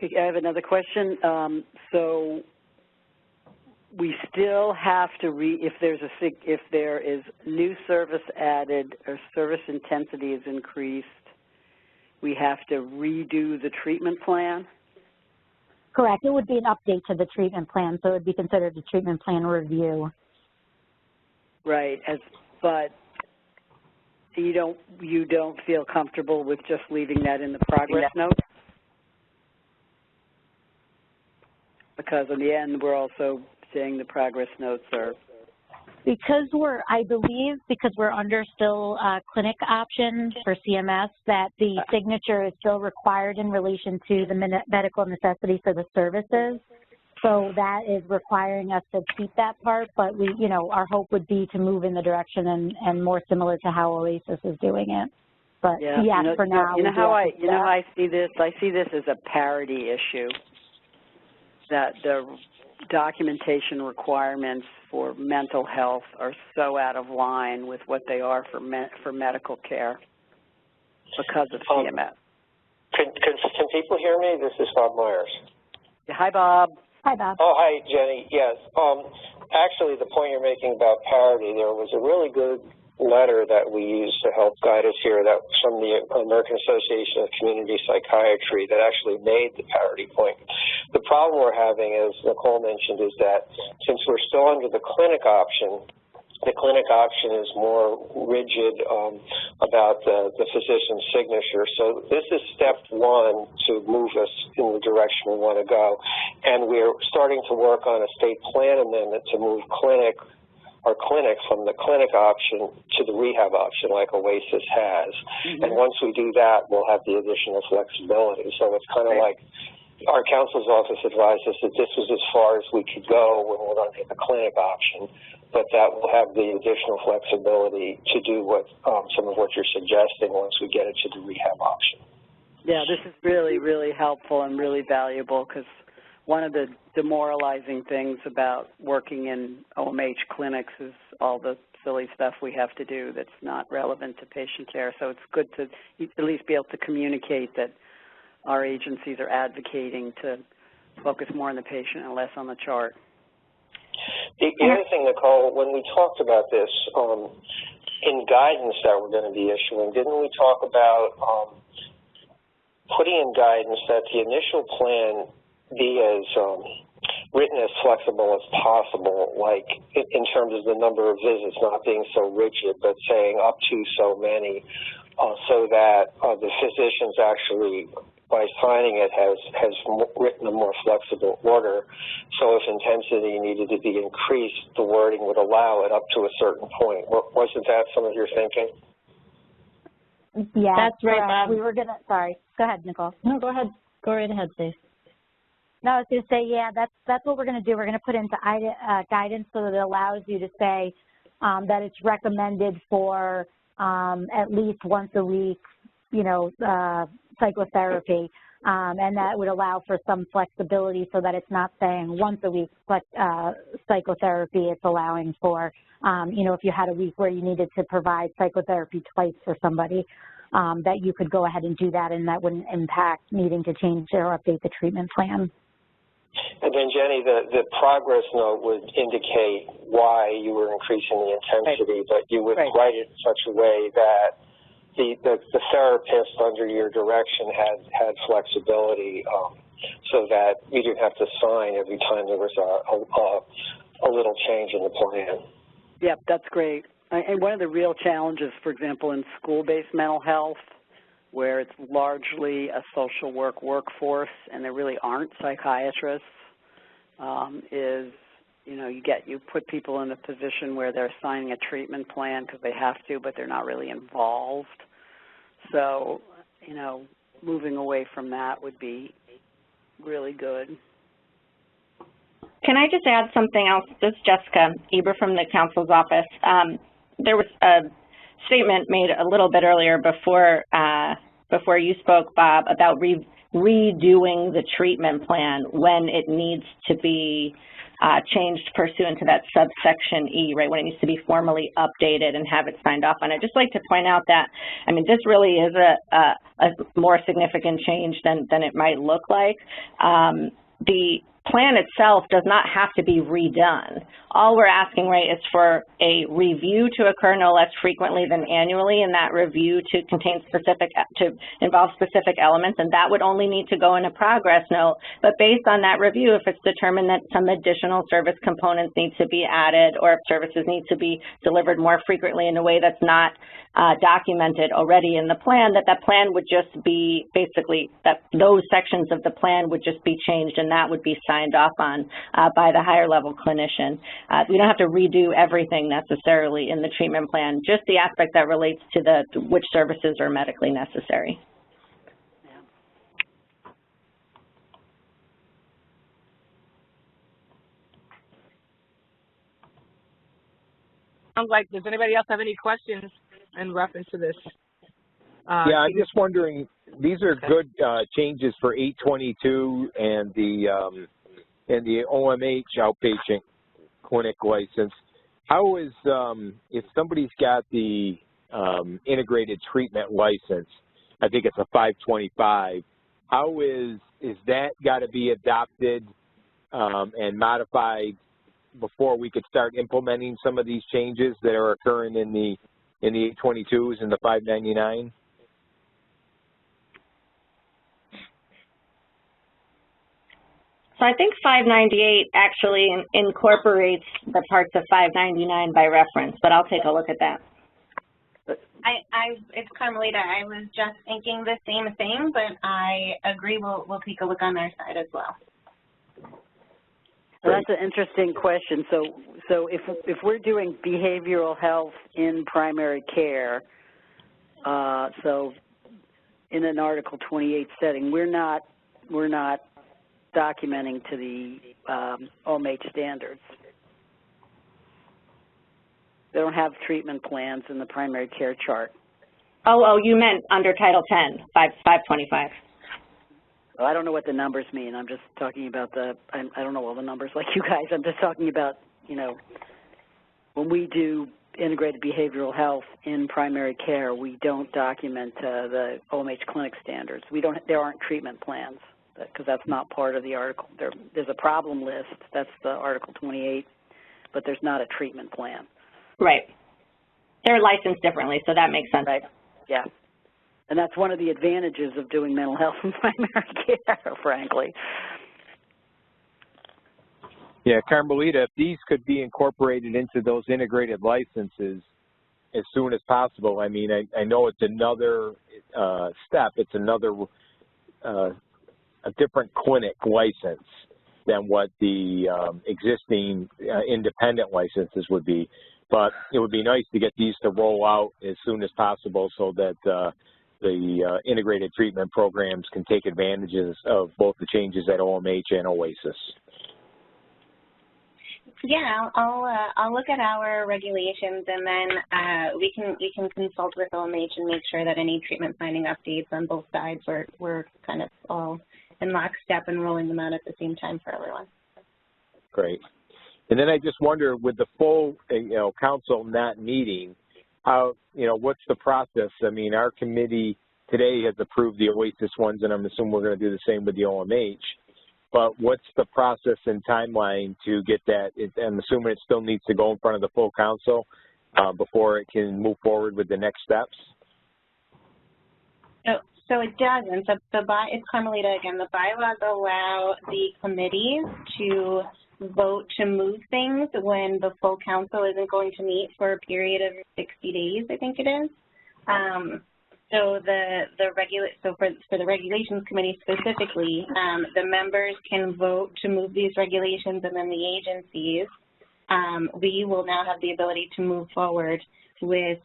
I have another question. So we still have to if there is new service added or service intensity is increased, we have to redo the treatment plan? Correct. It would be an update to the treatment plan, so it would be considered a treatment plan review. Right. But you don't feel comfortable with just leaving that in the progress note? Because in the end, we're also saying the progress notes are... Because we're under still clinic option for CMS, that the signature is still required in relation to the medical necessity for the services. So that is requiring us to keep that part, but our hope would be to move in the direction and more similar to how OASIS is doing it. But yeah, for now. You know how I see this? I see this as a parity issue. That the documentation requirements for mental health are so out of line with what they are for medical care because of CMS. Can people hear me? This is Bob Myers. Hi, Bob. Hi, Bob. Oh, hi, Jenny. Yes. Actually, the point you're making about parity, there was a really good letter that we used to help guide us here that from the American Association of Community Psychiatry that actually made the parity point. The problem we're having, as Nicole mentioned, is that since we're still under the clinic option is more rigid about the physician's signature. So this is step one to move us in the direction we want to go. And we're starting to work on a state plan amendment to move clinic from the clinic option to the rehab option like OASIS has. And once we do that, we'll have the additional flexibility. So it's kind of like our counsel's office advised us that this was as far as we could go when we're going to get the clinic option, but that will have the additional flexibility to do what some of what you're suggesting once we get it to the rehab option. Yeah, this is really, really helpful and really valuable because one of the demoralizing things about working in OMH clinics is all the silly stuff we have to do that's not relevant to patient care. So it's good to at least be able to communicate that our agencies are advocating to focus more on the patient and less on the chart. The other thing, Nicole, when we talked about this in guidance that we're going to be issuing, didn't we talk about putting in guidance that the initial plan be as written as flexible as possible, like in terms of the number of visits not being so rigid, but saying up to so many, so that the physicians actually, by signing it, has written a more flexible order. So if intensity needed to be increased, the wording would allow it up to a certain point. Wasn't that some of your thinking? Yeah, that's right, Bob. We were gonna. Sorry, go ahead, Nicole. No, go ahead. Go right ahead, Steve. No, I was going to say, yeah, that's what we're going to do. We're going to put into guidance so that it allows you to say that it's recommended for at least once a week, psychotherapy, and that would allow for some flexibility so that it's not saying once a week psychotherapy. It's allowing for, if you had a week where you needed to provide psychotherapy twice for somebody, that you could go ahead and do that, and that wouldn't impact needing to change or update the treatment plan. And then, Jenny, the progress note would indicate why you were increasing the intensity, but you would write it in such a way that the therapist under your direction had flexibility so that you didn't have to sign every time there was a little change in the plan. Yep, that's great. And one of the real challenges, for example, in school-based mental health, where it's largely a social work workforce and there really aren't psychiatrists, is, you put people in a position where they're signing a treatment plan because they have to, but they're not really involved. So, moving away from that would be really good. Can I just add something else? This is Jessica Eber from the counsel's office. There was a statement made a little bit earlier before you spoke, Bob, about redoing the treatment plan when it needs to be changed pursuant to that subsection E, right, when it needs to be formally updated and have it signed off on. I'd just like to point out that, this really is a more significant change than it might look like. The plan itself does not have to be redone. All we're asking, right, is for a review to occur no less frequently than annually, and that review to involve specific elements, and that would only need to go in a progress note. But based on that review, if it's determined that some additional service components need to be added, or if services need to be delivered more frequently in a way that's not documented already in the plan, that plan would just be basically that those sections of the plan would just be changed, and that would be signed off on by the higher level clinician. We don't have to redo everything necessarily in the treatment plan, just the aspect that relates to which services are medically necessary. Sounds like, does anybody else have any questions in reference to this? Yeah, I'm just wondering, these are good changes for 822 and the OMH outpatient clinic license. How is, if somebody's got the integrated treatment license, I think it's a 525, how is that got to be adopted and modified before we could start implementing some of these changes that are occurring in the 822s and the 599? So I think 598 actually incorporates the parts of 599 by reference, but I'll take a look at that. It's Carmelita. I was just thinking the same thing, but I agree. We'll take a look on our side as well. Well, that's an interesting question. So if we're doing behavioral health in primary care, so in an Article 28 setting, we're not documenting to the OMH standards. They don't have treatment plans in the primary care chart. Oh, you meant under Title 10, 525. Well, I don't know what the numbers mean. I'm just talking about I don't know all the numbers like you guys. I'm just talking about, when we do integrated behavioral health in primary care, we don't document the OMH clinic standards. There aren't treatment plans because that's not part of the article. There's a problem list. That's the Article 28, but there's not a treatment plan. Right. They're licensed differently, so that makes sense. Right. Yeah. And that's one of the advantages of doing mental health in primary care, frankly. Yeah, Carmelita, if these could be incorporated into those integrated licenses as soon as possible, I mean, I know it's another step. It's another, a different clinic license than what the existing independent licenses would be. But it would be nice to get these to roll out as soon as possible so that the integrated treatment programs can take advantages of both the changes at OMH and OASIS. Yeah, I'll look at our regulations, and then we can consult with OMH and make sure that any treatment planning updates on both sides we're kind of all in lockstep and rolling them out at the same time for everyone. Great. And then I just wonder, with the full council not meeting, how, what's the process? I mean, our committee today has approved the OASIS ones, and I'm assuming we're going to do the same with the OMH. But what's the process and timeline to get that? I'm assuming it still needs to go in front of the full council before it can move forward with the next steps? So it doesn't. It's Carmelita again. The bylaws allow the committees to vote to move things when the full council isn't going to meet for a period of 60 days, I think it is. So for the regulations committee specifically, the members can vote to move these regulations, and then the agencies, we will now have the ability to move forward with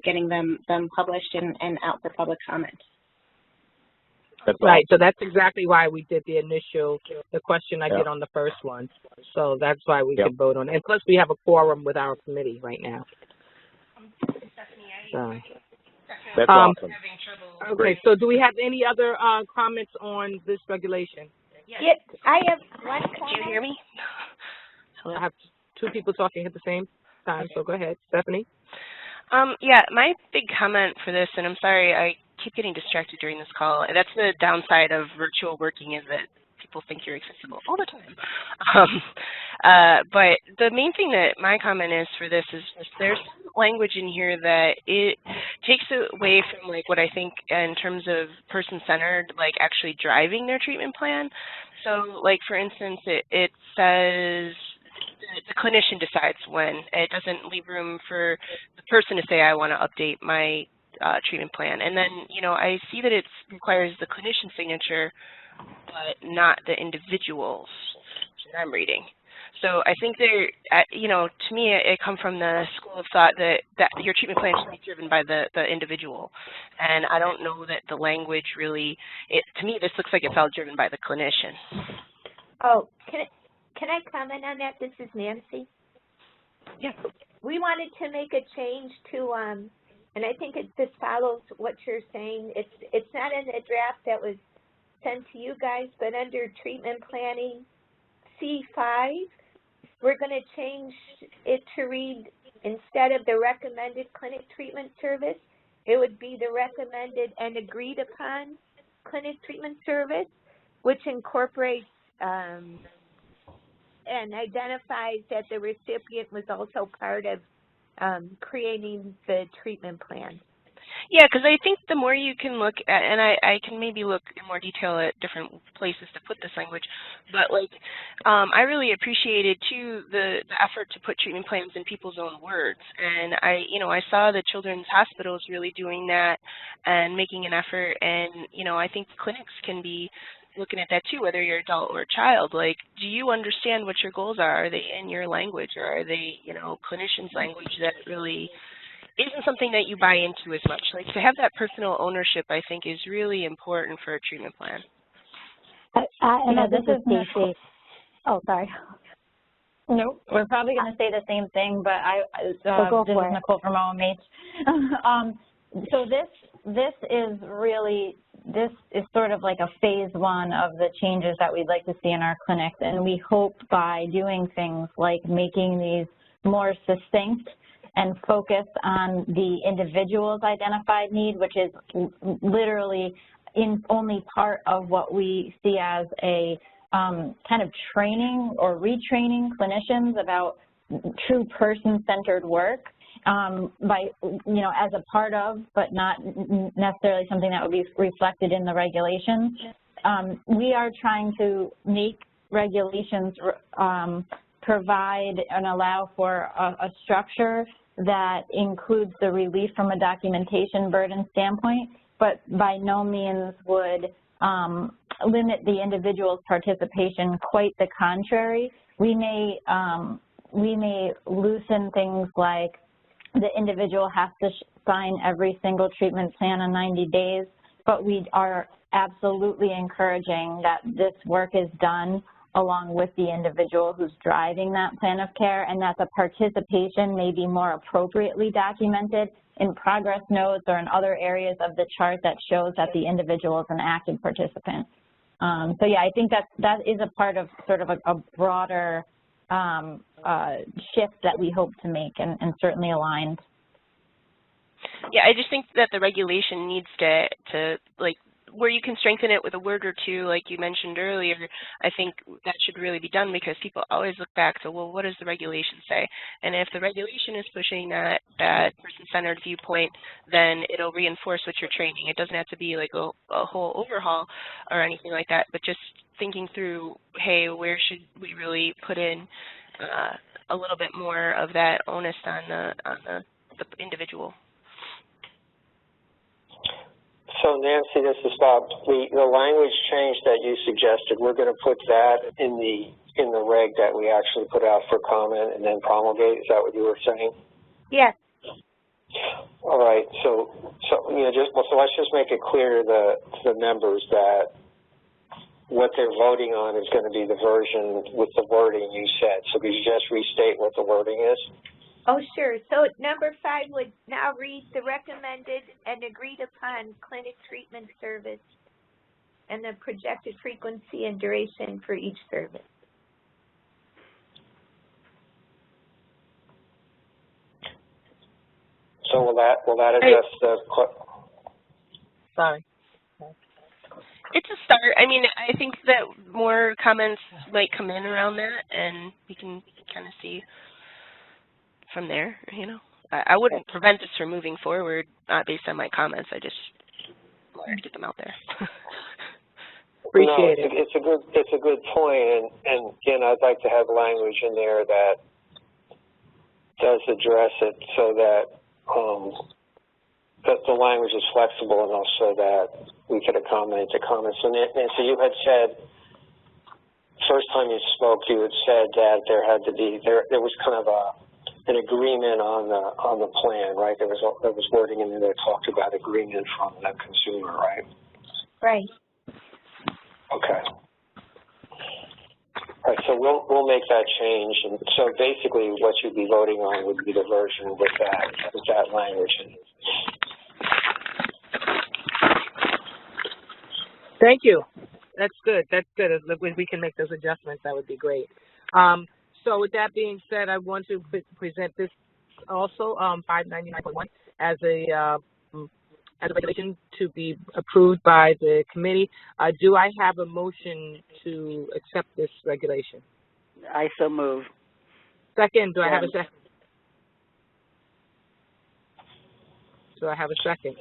getting them published and out for public comment. That's right. So that's exactly why we did the question I did on the first one. So that's why we could vote on it. And plus we have a quorum with our committee right now. So. That's awesome. Okay, so do we have any other comments on this regulation? Yes, I have one comment. Can you hear me? I have two people talking at the same time, so go ahead. Stephanie? Yeah, my big comment for this, and I'm sorry, I keep getting distracted during this call. That's the downside of virtual working, is that people think you're accessible all the time. But the main thing that my comment is for this is just there's language in here that it takes away from like what I think in terms of person-centered, like actually driving their treatment plan. So like for instance, it says the clinician decides when. It doesn't leave room for the person to say, I want to update my treatment plan. And then, you know, I see that it requires the clinician signature, but not the individual's that I'm reading. So I think there, you know, to me, it come from the school of thought that your treatment plan should be driven by the individual. And I don't know that the language really, to me, this looks like it's all driven by the clinician. Oh, can I comment on that? This is Nancy. Yeah. We wanted to make a change to, and I think this follows what you're saying. It's not in the draft that was sent to you guys, but under treatment planning C5, we're going to change it to read, instead of the recommended clinic treatment service, it would be the recommended and agreed upon clinic treatment service, which incorporates and identifies that the recipient was also part of creating the treatment plan. Yeah, because I think the more you can look at, and I can maybe look in more detail at different places to put this language, but like I really appreciated too the effort to put treatment plans in people's own words, and I saw the children's hospitals really doing that and making an effort, and I think clinics can be looking at that too, whether you're adult or child. Like, do you understand what your goals are? Are they in your language, or are they clinicians' language that really isn't something that you buy into as much? Like, to have that personal ownership, I think, is really important for a treatment plan. This is Stacey. Oh, sorry. Nope, we're probably going to say the same thing, but this is Nicole from OMH. So this is sort of like a phase one of the changes that we'd like to see in our clinics, and we hope by doing things like making these more succinct and focus on the individual's identified need, which is literally only part of what we see as a kind of training or retraining clinicians about true person-centered work by, as a part of, but not necessarily something that would be reflected in the regulations. We are trying to make regulations provide and allow for a structure that includes the relief from a documentation burden standpoint, but by no means would limit the individual's participation. Quite the contrary. We may loosen things like the individual has to sign every single treatment plan in 90 days, but we are absolutely encouraging that this work is done along with the individual who's driving that plan of care, and that the participation may be more appropriately documented in progress notes or in other areas of the chart that shows that the individual is an active participant. So yeah, I think that is a part of sort of a broader shift that we hope to make, and certainly aligned. Yeah, I just think that the regulation needs to like, where you can strengthen it with a word or two, like you mentioned earlier. I think that should really be done, because people always look back to, well, what does the regulation say? And if the regulation is pushing that person-centered viewpoint, then it'll reinforce what you're training. It doesn't have to be like a whole overhaul or anything like that, but just thinking through, hey, where should we really put in a little bit more of that onus on the individual. So Nancy, this is Bob. The language change that you suggested, we're going to put that in the reg that we actually put out for comment and then promulgate. Is that what you were saying? Yes. All right. So let's just make it clear to the members that what they're voting on is going to be the version with the wording you said. So could you just restate what the wording is? Oh, sure. So number 5 would now read the recommended and agreed upon clinic treatment service and the projected frequency and duration for each service. So will that address the... Sorry. it's a start. I mean, I think that more comments might come in around that, and we can kind of see from there, you know. I wouldn't prevent us from moving forward based on my comments. I just wanted to get them out there. Appreciate it. It's a good point, and again, I'd like to have language in there that does address it, so that that the language is flexible enough so that we could accommodate the comments. And Nancy, you had said, first time you spoke, you had said that there was kind of an agreement on the plan, right? There was wording in there that talked about agreement from the consumer, right? Right. Okay. All right, so we'll make that change, and so basically what you'd be voting on would be the version with that language in it. Thank you. That's good. That's good. If we can make those adjustments, that would be great. So with that being said, I want to present this also, 599.1, as a regulation to be approved by the committee. Do I have a motion to accept this regulation? I so move. Second, do I have a second? Do I have a second?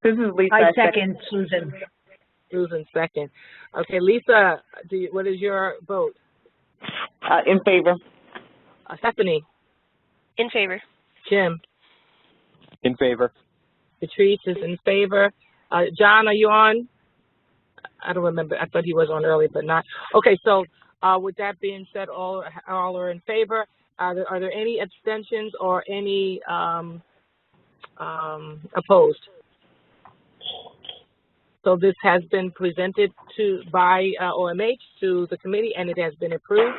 This is Lisa. I second Susan. Susan, second. Okay, Lisa, what is your vote? In favor. Stephanie? In favor. Jim? In favor. Patrice is in favor. John, are you on? I don't remember. I thought he was on early, but not. Okay, so with that being said, all are in favor. Are there any abstentions or any opposed? So this has been presented by OMH to the committee, and it has been approved.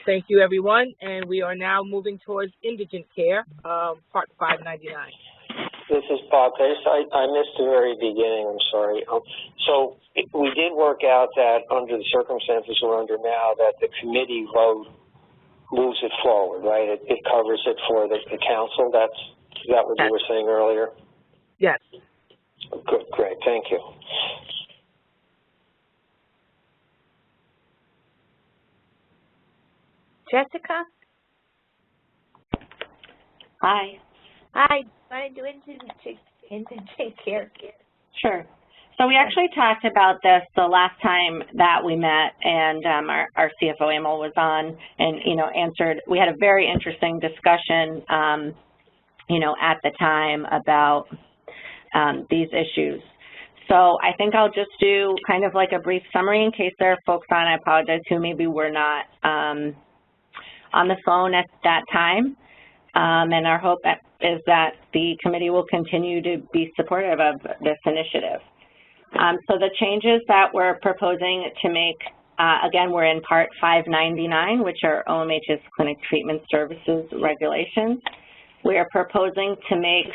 Thank you, everyone. And we are now moving towards indigent care, Part 599. This is Bob. I missed the very beginning. I'm sorry. So we did work out that under the circumstances we're under now, that the committee vote moves it forward, right? It covers it for the council. Is that what you were saying earlier? Yes. Good, great, thank you. Jessica? Hi. Hi. Want to do indigent care? Sure. So we actually talked about this the last time that we met, and our CFO Emil was on and, answered. We had a very interesting discussion, at the time about these issues. So I think I'll just do kind of like a brief summary in case there are folks on, I apologize, who maybe were not on the phone at that time. And our hope is that the committee will continue to be supportive of this initiative. So the changes that we're proposing to make, again, we're in Part 599, which are OMH's Clinic Treatment Services regulations. We are proposing to make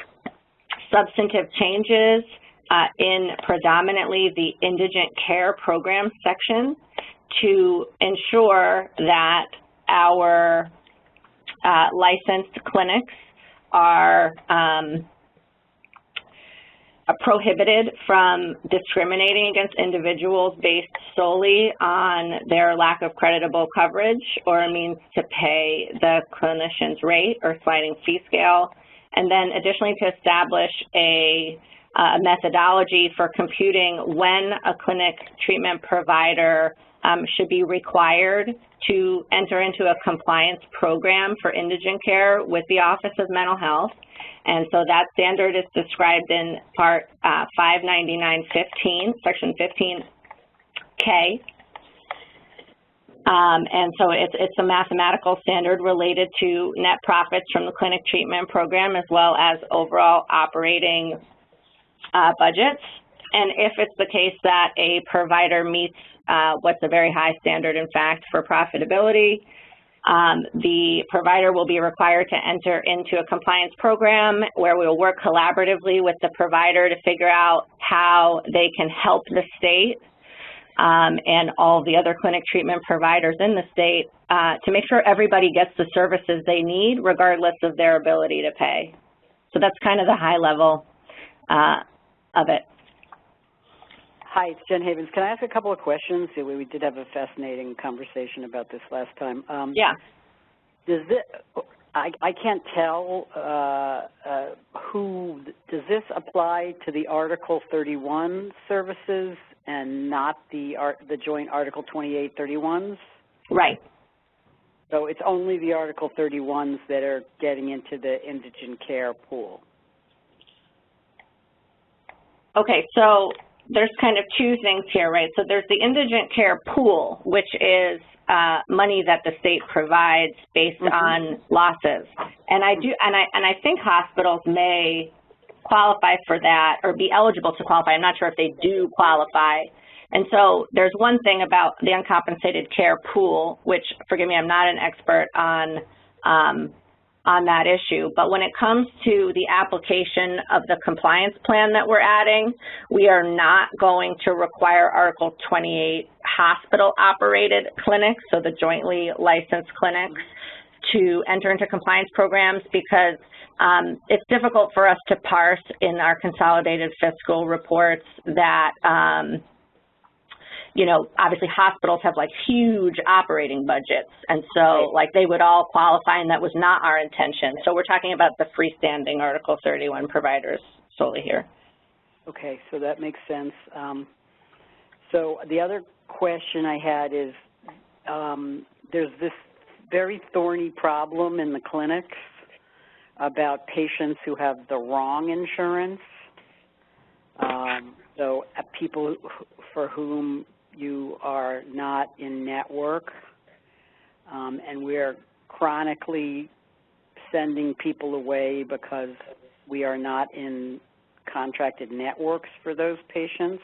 substantive changes in predominantly the indigent care program section to ensure that our licensed clinics are prohibited from discriminating against individuals based solely on their lack of creditable coverage or a means to pay the clinician's rate or sliding fee scale. And then additionally to establish a methodology for computing when a clinic treatment provider should be required to enter into a compliance program for indigent care with the Office of Mental Health. And so that standard is described in Part 599.15, Section 15K. And so it's a mathematical standard related to net profits from the clinic treatment program as well as overall operating budgets. And if it's the case that a provider meets what's a very high standard, in fact, for profitability, the provider will be required to enter into a compliance program where we will work collaboratively with the provider to figure out how they can help the state and all the other clinic treatment providers in the state to make sure everybody gets the services they need regardless of their ability to pay. So that's kind of the high level of it. Hi, it's Jen Havens. Can I ask a couple of questions? We did have a fascinating conversation about this last time. Yeah. I can't tell does this apply to the Article 31 services and not the joint Article 2831s? Right. So it's only the Article 31s that are getting into the indigent care pool. Okay, so there's kind of two things here, right? So there's the indigent care pool, which is money that the state provides based on losses, and I think hospitals may qualify for that or be eligible to qualify. I'm not sure if they do qualify. And so there's one thing about the uncompensated care pool, which, forgive me, I'm not an expert on that issue, but when it comes to the application of the compliance plan that we're adding, we are not going to require Article 28 hospital-operated clinics, so the jointly licensed clinics, to enter into compliance programs because it's difficult for us to parse in our consolidated fiscal reports that you know, obviously hospitals have like huge operating budgets, and so like they would all qualify, and that was not our intention. So we're talking about the freestanding Article 31 providers solely here. Okay, so that makes sense. So the other question I had is there's this very thorny problem in the clinics about patients who have the wrong insurance. So people for whom you are not in network, and we're chronically sending people away because we are not in contracted networks for those patients.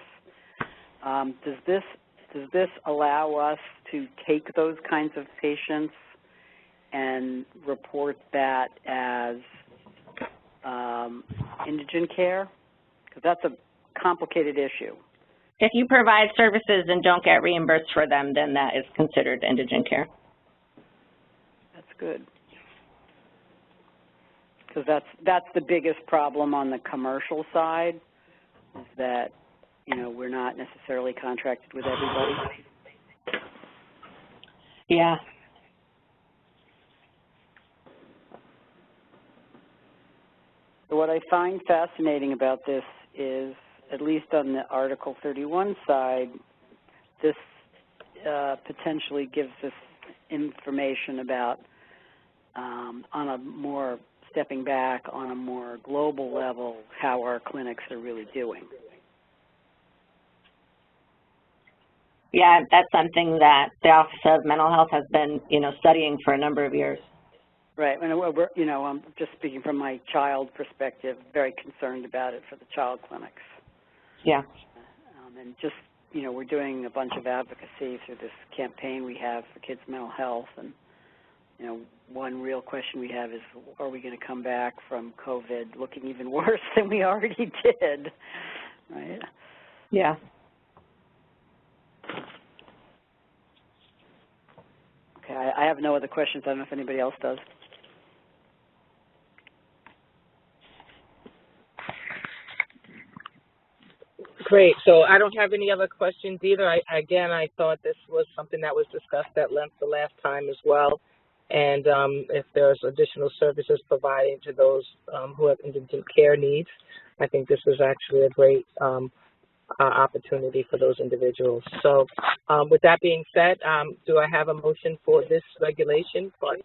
Does this allow us to take those kinds of patients and report that as indigent care? Because that's a complicated issue. If you provide services and don't get reimbursed for them, then that is considered indigent care. That's good. Because that's the biggest problem on the commercial side, is that, you know, we're not necessarily contracted with everybody. Yeah. So what I find fascinating about this is, at least on the Article 31 side, this potentially gives us information about, on a more, stepping back on a more global level, how our clinics are really doing. Yeah, that's something that the Office of Mental Health has been, you know, studying for a number of years. Right, and we're, you know, I'm just speaking from my child perspective, very concerned about it for the child clinics. Yeah. And just, you know, we're doing a bunch of advocacy through this campaign we have for kids' mental health, and, you know, one real question we have is, are we going to come back from COVID looking even worse than we already did, right? Yeah. Okay, I have no other questions. I don't know if anybody else does. Great. So I don't have any other questions either. Again, I thought this was something that was discussed at length the last time as well. And if there's additional services provided to those who have indigent care needs, I think this is actually a great opportunity for those individuals. So with that being said, do I have a motion for this regulation, Part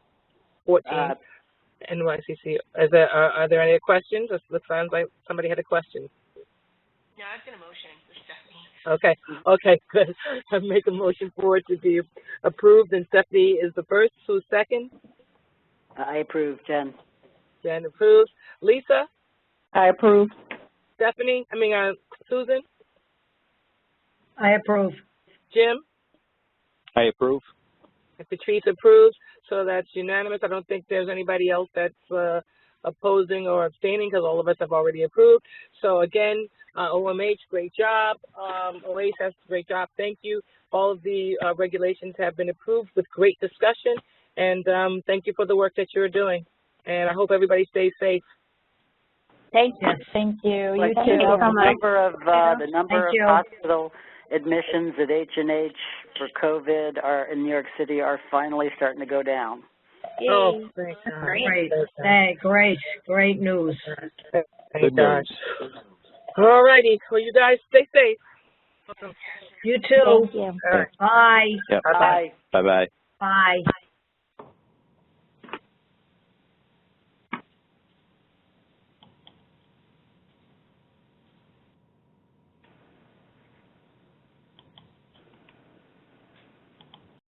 14, NYCC? Are there any questions? It sounds like somebody had a question. No, I was going to motion. This is Stephanie. Okay, good. I make a motion for it to be approved, and Stephanie is the first. Who's second? I approve, Jen. Jen approves. Lisa? I approve. Stephanie? Susan? I approve. Jim? I approve. And Patrice approves, so that's unanimous. I don't think there's anybody else that's opposing or abstaining, because all of us have already approved. So again, OMH, great job. OASIS, great job. Thank you. All of the regulations have been approved with great discussion, and thank you for the work that you're doing. And I hope everybody stays safe. Thank you. Yes, thank you. Like, You too. the number of hospital admissions at H&H for COVID in New York City are finally starting to go down. Yay. Oh, thank God. Great. Hey, great news. Thank God. All righty. Well, you guys stay safe. You too. Thank you. Bye. Yep. Bye. Bye-bye. Bye.